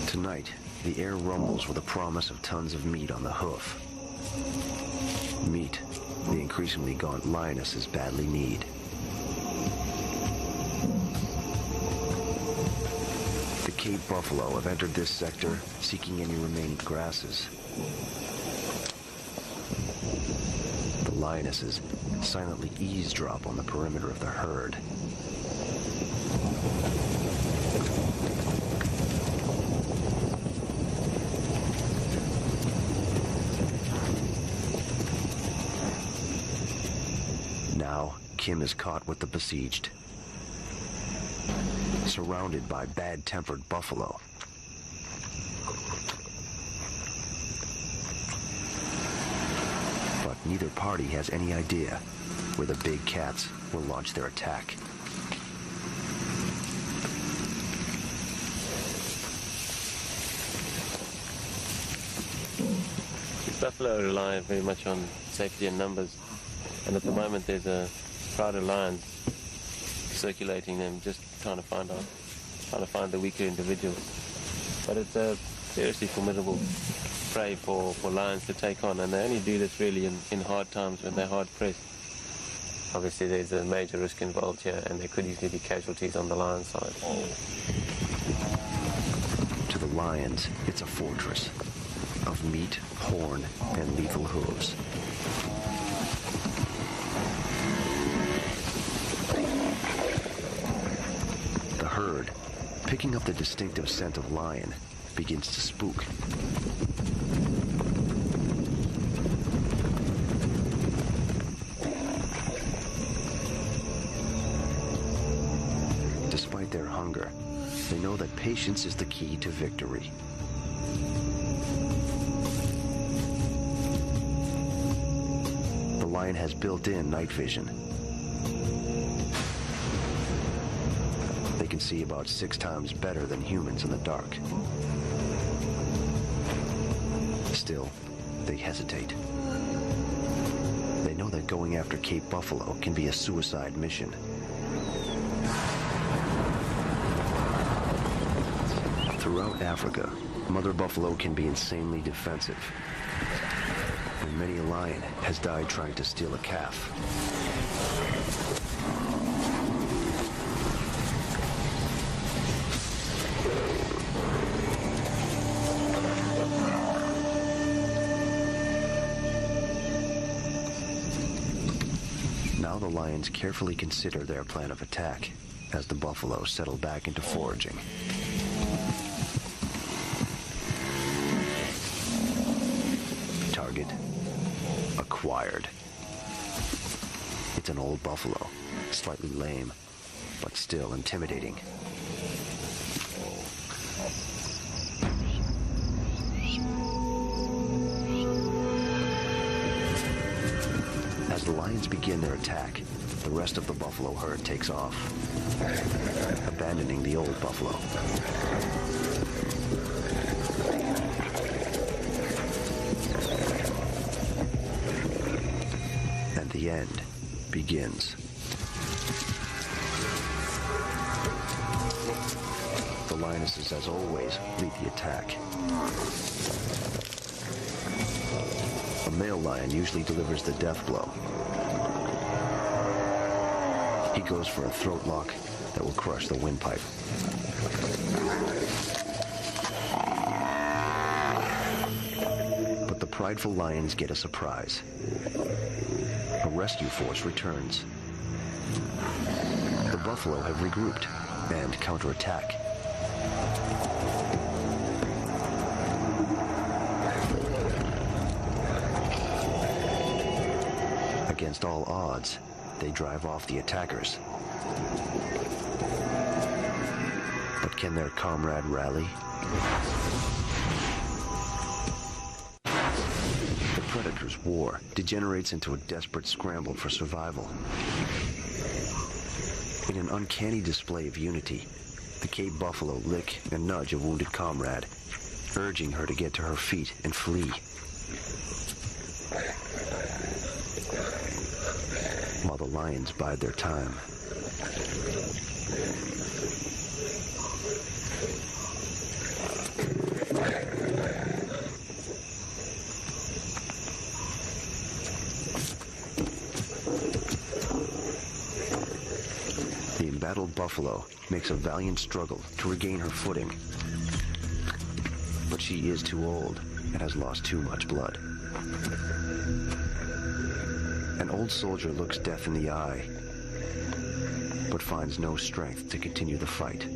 Tonight, the air rumbles with the promise of tons of meat on the hoof. Meat the increasingly gaunt lionesses badly need. The Cape buffalo have entered this sector, seeking any remaining grasses. The lionesses silently eavesdrop on the perimeter of the herd. Now, Kim is caught with the besieged, surrounded by bad-tempered buffalo. But neither party has any idea where the big cats will launch their attack. Buffalo rely very much on safety and numbers, and at the moment there's a crowd of lions circulating them, just trying to find the weaker individuals. But it's a seriously formidable prey for lions to take on, and they only do this really in hard times when they're hard pressed. Obviously there's a major risk involved here, and there could easily be casualties on the lion side. To the lions, it's a fortress of meat, horn, and lethal hooves. The herd, picking up the distinctive scent of lion, begins to spook. Despite their hunger, they know that patience is the key to victory. The lion has built-in night vision. They can see about 6 times better than humans in the dark. Still, they hesitate. They know that going after Cape buffalo can be a suicide mission. Throughout Africa, mother buffalo can be insanely defensive, and many a lion has died trying to steal a calf. Now the lions carefully consider their plan of attack as the buffalo settle back into foraging. Target acquired. It's an old buffalo, slightly lame, but still intimidating. As the lions begin their attack, the rest of the buffalo herd takes off, abandoning the old buffalo. And the end begins. The lionesses, as always, lead the attack. A male lion usually delivers the death blow. He goes for a throat lock that will crush the windpipe. But the prideful lions get a surprise. A rescue force returns. The buffalo have regrouped and counterattack. against all odds, they drive off the attackers. But can their comrade rally? The predator's war degenerates into a desperate scramble for survival. In an uncanny display of unity, the Cape buffalo lick and nudge a wounded comrade, urging her to get to her feet and flee. While the lions bide their time. The embattled buffalo makes a valiant struggle to regain her footing. But she is too old and has lost too much blood. An old soldier looks death in the eye, but finds no strength to continue the fight.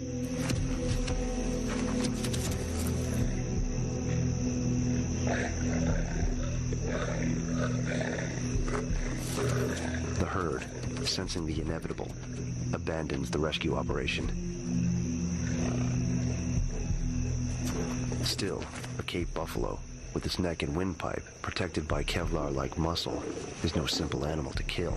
The herd, sensing the inevitable, abandons the rescue operation. Still, a Cape buffalo, with its neck and windpipe protected by Kevlar-like muscle, is no simple animal to kill.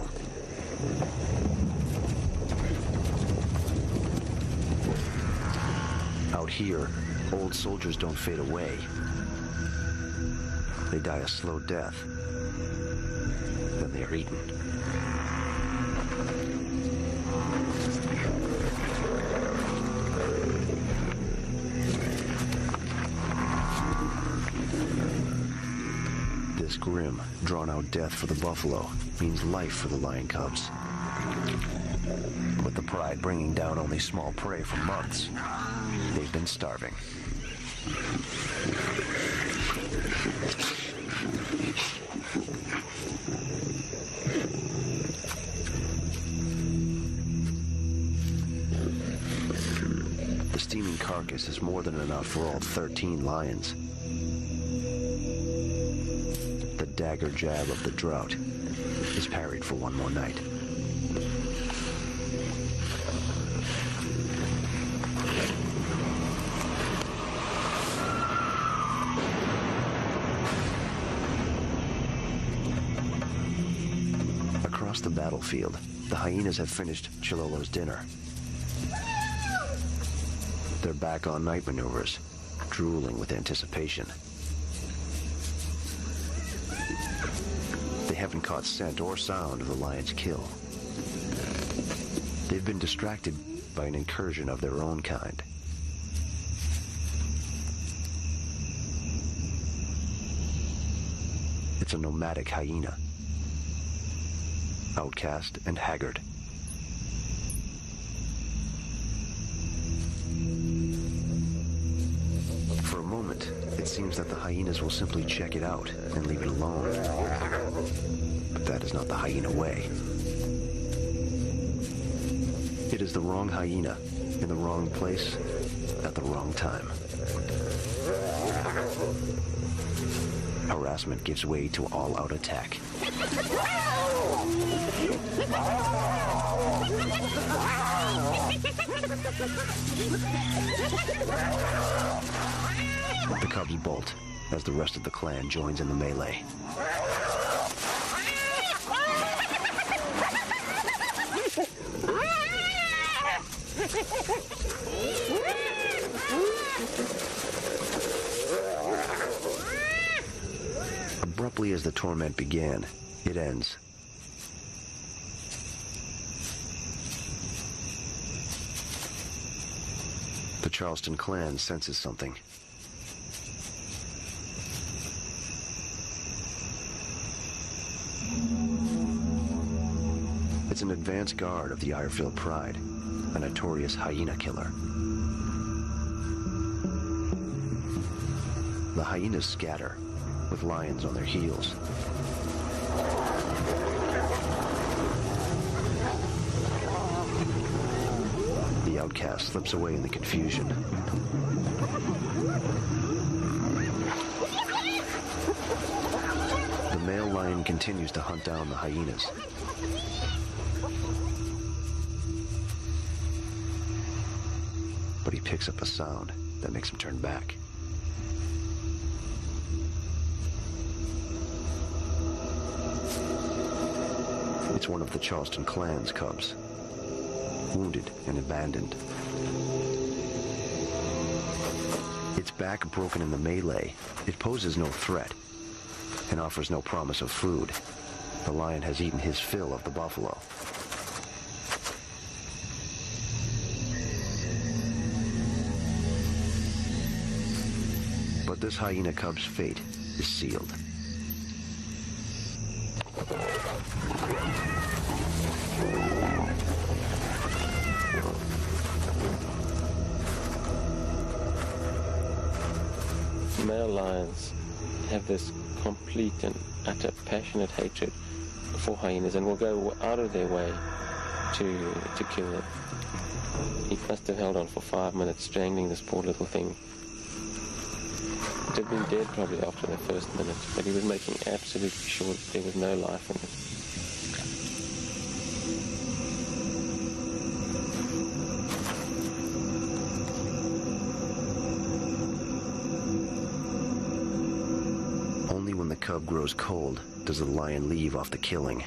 Out here, old soldiers don't fade away. They die a slow death. Then they are eaten. This grim, drawn-out death for the buffalo means life for the lion cubs. With the pride bringing down only small prey for months, they've been starving. The steaming carcass is more than enough for all 13 lions. The dagger jab of the drought is parried for one more night. Across the battlefield, the hyenas have finished Chilolo's dinner. They're back on night maneuvers, drooling with anticipation. They haven't caught scent or sound of the lion's kill. They've been distracted by an incursion of their own kind. It's a nomadic hyena, outcast and haggard. For a moment, it seems that the hyenas will simply check it out and leave it alone. But that is not the hyena way. It is the wrong hyena in the wrong place at the wrong time. Harassment gives way to all-out attack. The cubs bolt as the rest of the clan joins in the melee. Abruptly as the torment began, it ends. The Charleston clan senses something. It's an advance guard of the Irefield Pride, a notorious hyena killer. The hyenas scatter, with lions on their heels. The outcast slips away in the confusion. The male lion continues to hunt down the hyenas. But he picks up a sound that makes him turn back. It's one of the Charleston clan's cubs, wounded and abandoned. Its back broken in the melee, it poses no threat and offers no promise of food. The lion has eaten his fill of the buffalo. But this hyena cub's fate is sealed. Male lions have this complete and utter passionate hatred for hyenas and will go out of their way to kill them. He must have held on for 5 minutes, strangling this poor little thing. It had been dead probably after the first minute, but he was making absolutely sure that there was no life in it. Only when the cub grows cold does the lion leave off the killing.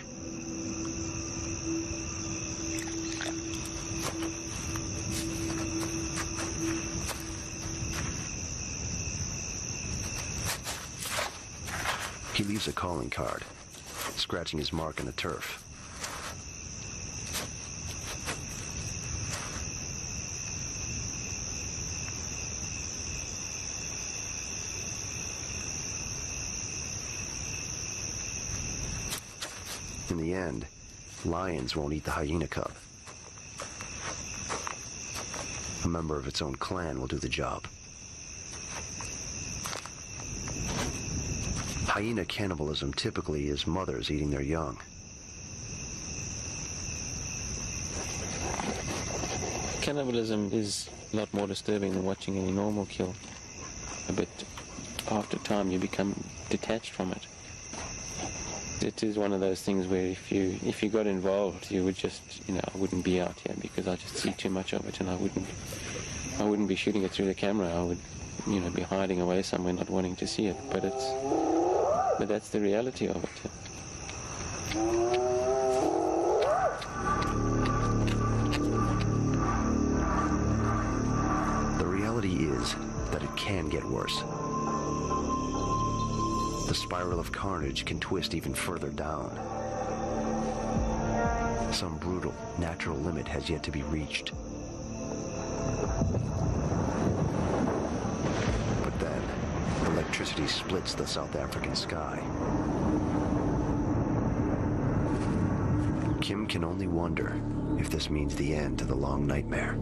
He leaves a calling card, scratching his mark in the turf. In the end, lions won't eat the hyena cub. A member of its own clan will do the job. Hyena cannibalism typically is mothers eating their young. Cannibalism is a lot more disturbing than watching any normal kill. But after time you become detached from it. It is one of those things where if you got involved, you would just, I wouldn't be out here because I just see too much of it, and I wouldn't be shooting it through the camera. I would, be hiding away somewhere, not wanting to see it. But that's the reality of it. The reality is that it can get worse. The spiral of carnage can twist even further down. Some brutal, natural limit has yet to be reached. But then, electricity splits the South African sky. Kim can only wonder if this means the end to the long nightmare.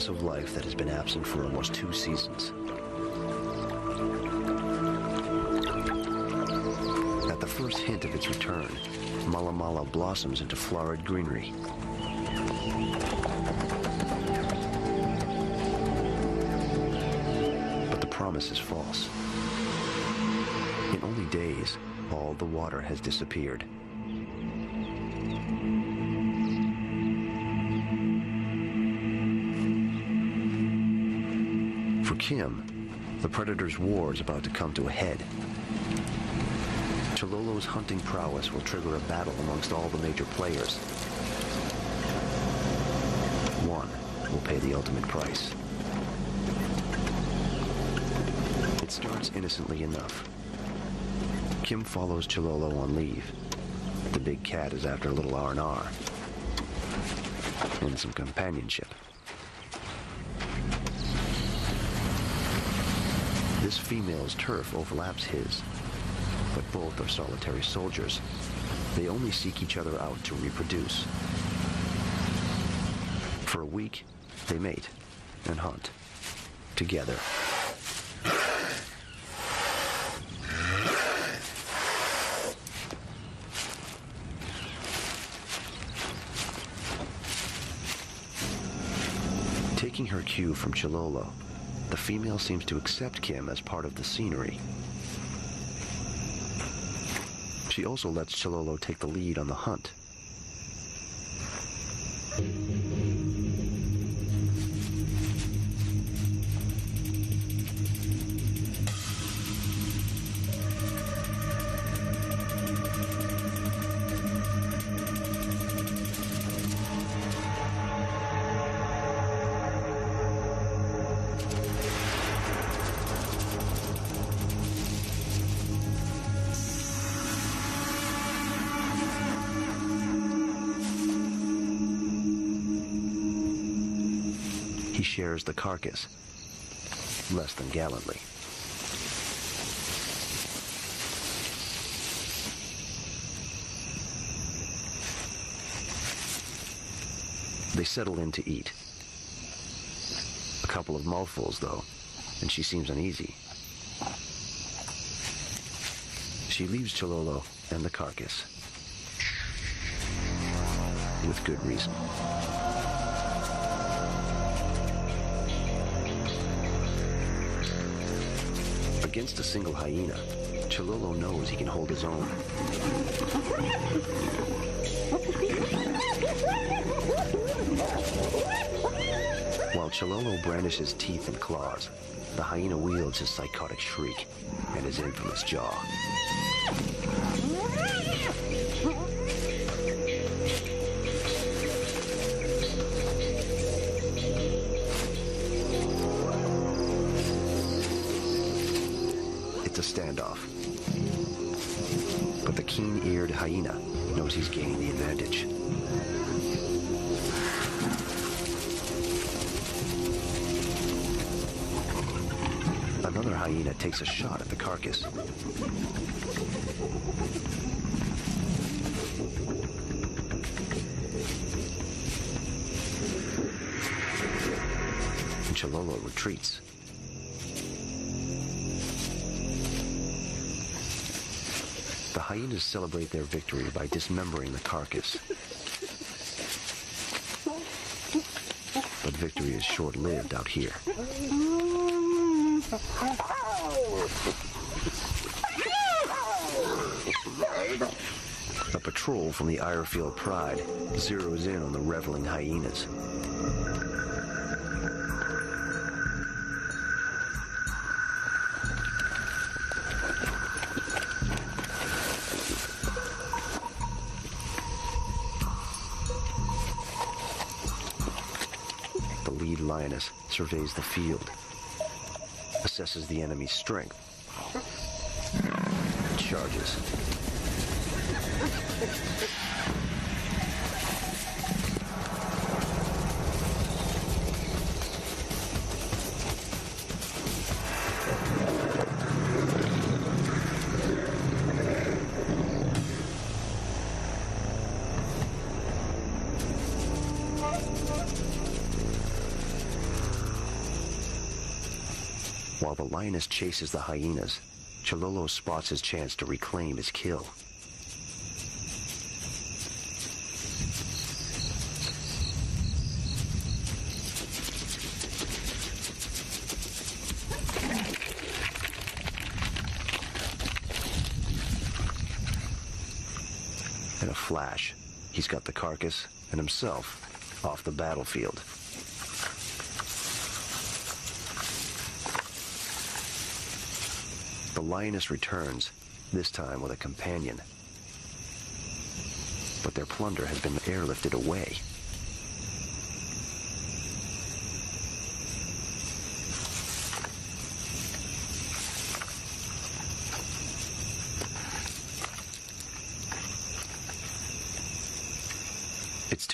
Of life that has been absent for almost 2 seasons. At the first hint of its return, Mala Mala blossoms into florid greenery. But the promise is false. In only days, all the water has disappeared. For Kim, the predator's war is about to come to a head. Chololo's hunting prowess will trigger a battle amongst all the major players. One will pay the ultimate price. It starts innocently enough. Kim follows Chololo on leave. The big cat is after a little R&R and some companionship. This female's turf overlaps his, but both are solitary soldiers. They only seek each other out to reproduce. For a week, they mate and hunt together. Taking her cue from Chilolo, the female seems to accept Kim as part of the scenery. She also lets Chilolo take the lead on the hunt. He shares the carcass, less than gallantly. They settle in to eat. A couple of mouthfuls, though, and she seems uneasy. She leaves Chilolo and the carcass, with good reason. Against a single hyena, Chilolo knows he can hold his own. While Chilolo brandishes teeth and claws, the hyena wields his psychotic shriek and his infamous jaw. A standoff. But the keen-eared hyena knows he's gaining the advantage. Another hyena takes a shot at the carcass. And Chilolo retreats. The hyenas celebrate their victory by dismembering the carcass. But victory is short-lived out here. A patrol from the Irefield Pride zeroes in on the reveling hyenas. Lioness surveys the field, assesses the enemy's strength, charges. While the lioness chases the hyenas, Chilolo spots his chance to reclaim his kill. In a flash, he's got the carcass and himself off the battlefield. The lioness returns, this time with a companion. But their plunder has been airlifted away.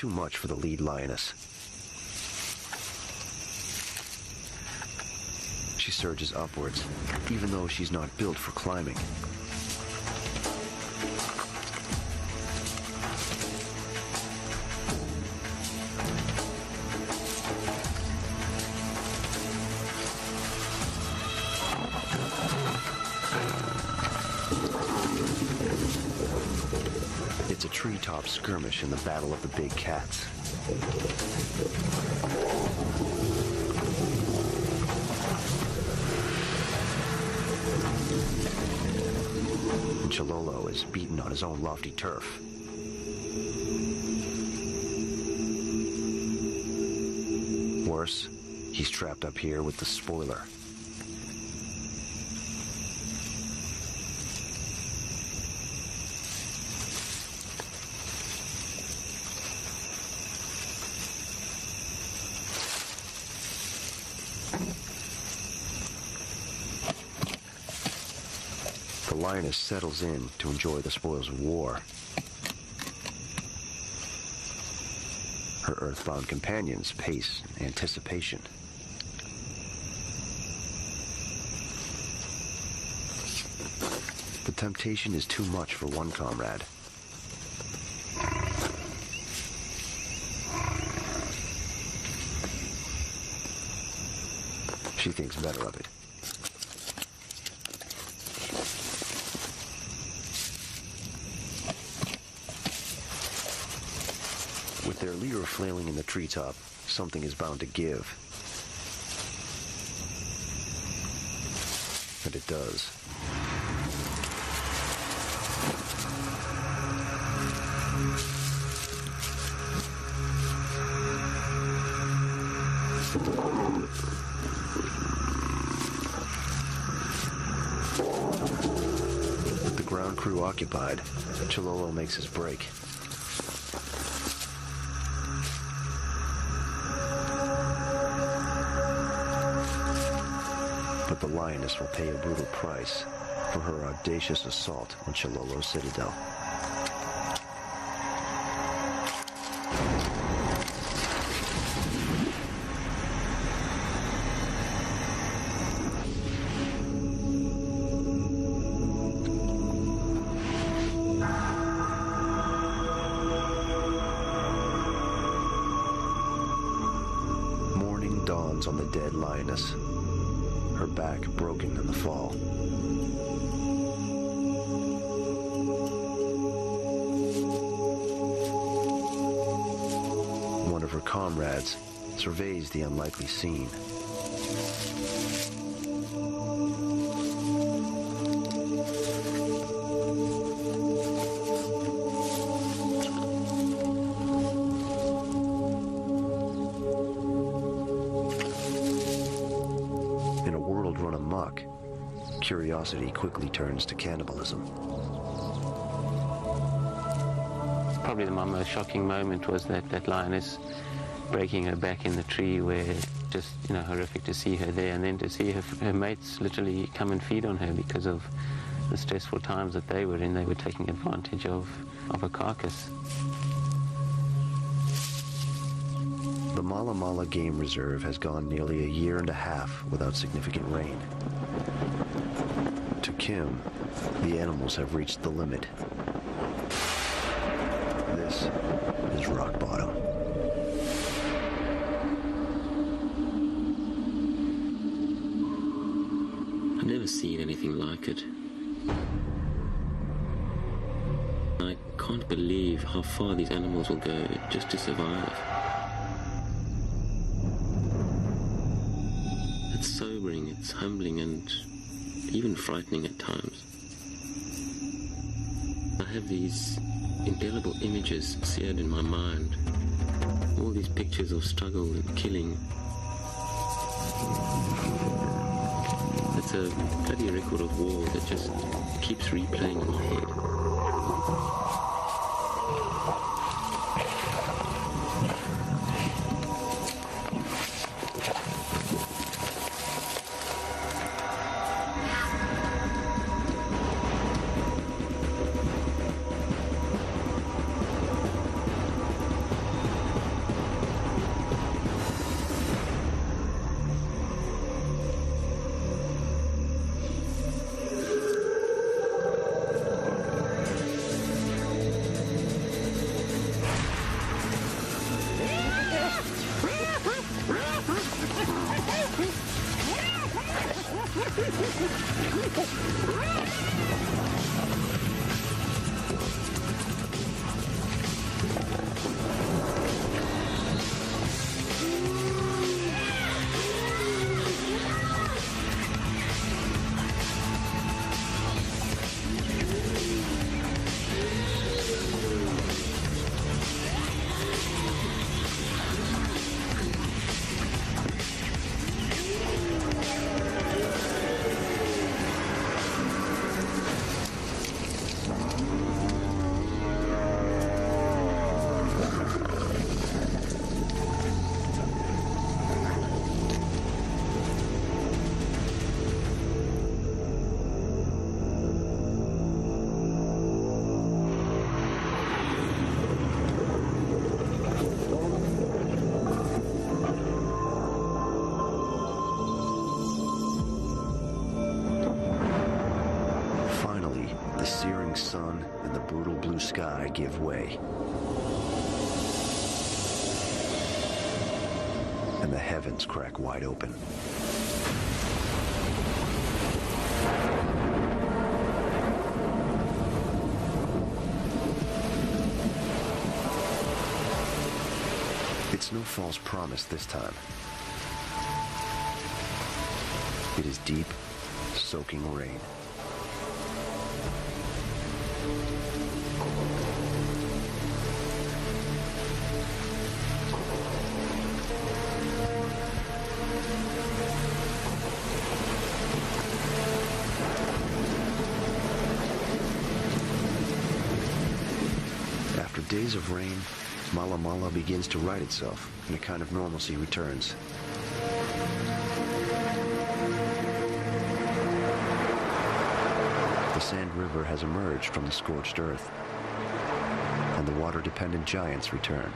too much for the lead lioness. She surges upwards, even though she's not built for climbing. It's a treetop skirmish in the battle of the big cats. And Chololo is beaten on his own lofty turf. Worse, he's trapped up here with the spoiler. The lioness settles in to enjoy the spoils of war. Her earthbound companions pace in anticipation. The temptation is too much for one comrade. She thinks better of it. With their leader flailing in the treetop, something is bound to give. And it does. With the ground crew occupied, Chololo makes his break. But the lioness will pay a brutal price for her audacious assault on Chololo's citadel. Morning dawns on the dead lioness, her back broken in the fall. One of her comrades surveys the unlikely scene. In a world run amok, curiosity quickly turns to cannibalism. Probably my most shocking moment was that lioness breaking her back in the tree, where just, horrific to see her there, and then to see her mates literally come and feed on her because of the stressful times that they were in. They were taking advantage of a carcass. The Mala Mala Game Reserve has gone nearly a year and a half without significant rain. To Kim, the animals have reached the limit. This is rock bottom. I've never seen anything like it. I can't believe how far these animals will go just to survive. It's sobering, it's humbling, and even frightening at times. I have these indelible images seared in my mind. All these pictures of struggle and killing. It's a bloody record of war that just keeps replaying in my head. The searing sun and the brutal blue sky give way. And the heavens crack wide open. It's no false promise this time. It is deep, soaking rain. After days of rain, Mala Mala begins to right itself, and a kind of normalcy returns. The Sand River has emerged from the scorched earth, and the water-dependent giants return.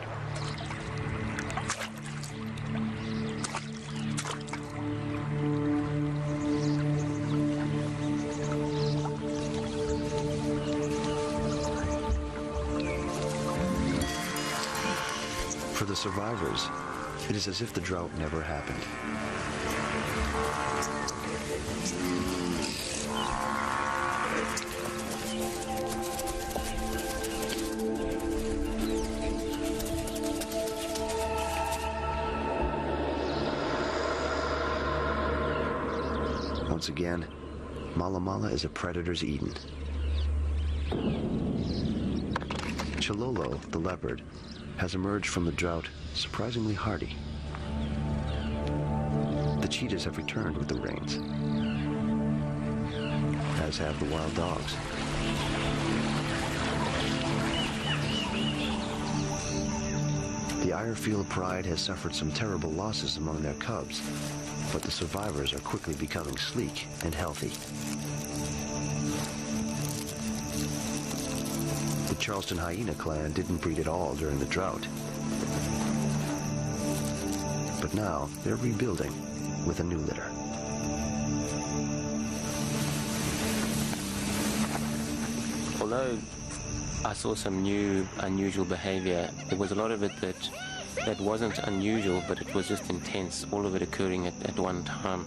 For the survivors, it is as if the drought never happened. Once again, Mala Mala is a predator's Eden. Chololo, the leopard, has emerged from the drought surprisingly hardy. The cheetahs have returned with the rains, as have the wild dogs. The Irefield pride has suffered some terrible losses among their cubs, but the survivors are quickly becoming sleek and healthy. The Charleston hyena clan didn't breed at all during the drought. But now they're rebuilding with a new litter. Although I saw some new, unusual behavior, there was a lot of it that wasn't unusual, but it was just intense, all of it occurring at one time.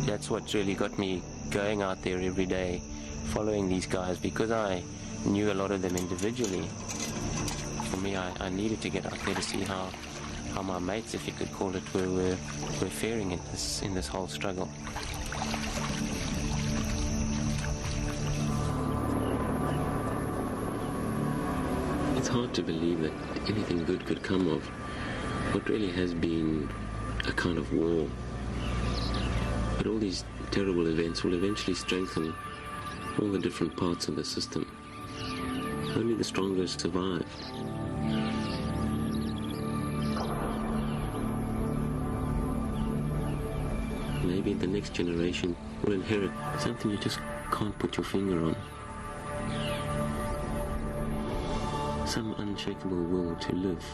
That's what really got me going out there every day, following these guys, because I knew a lot of them individually. For me, I needed to get out there to see how my mates, if you could call it, were faring in this whole struggle. It's hard to believe that anything good could come of what really has been a kind of war. But all these terrible events will eventually strengthen all the different parts of the system. Only the strongest survive. Maybe the next generation will inherit something you just can't put your finger on. Some unshakable will to live.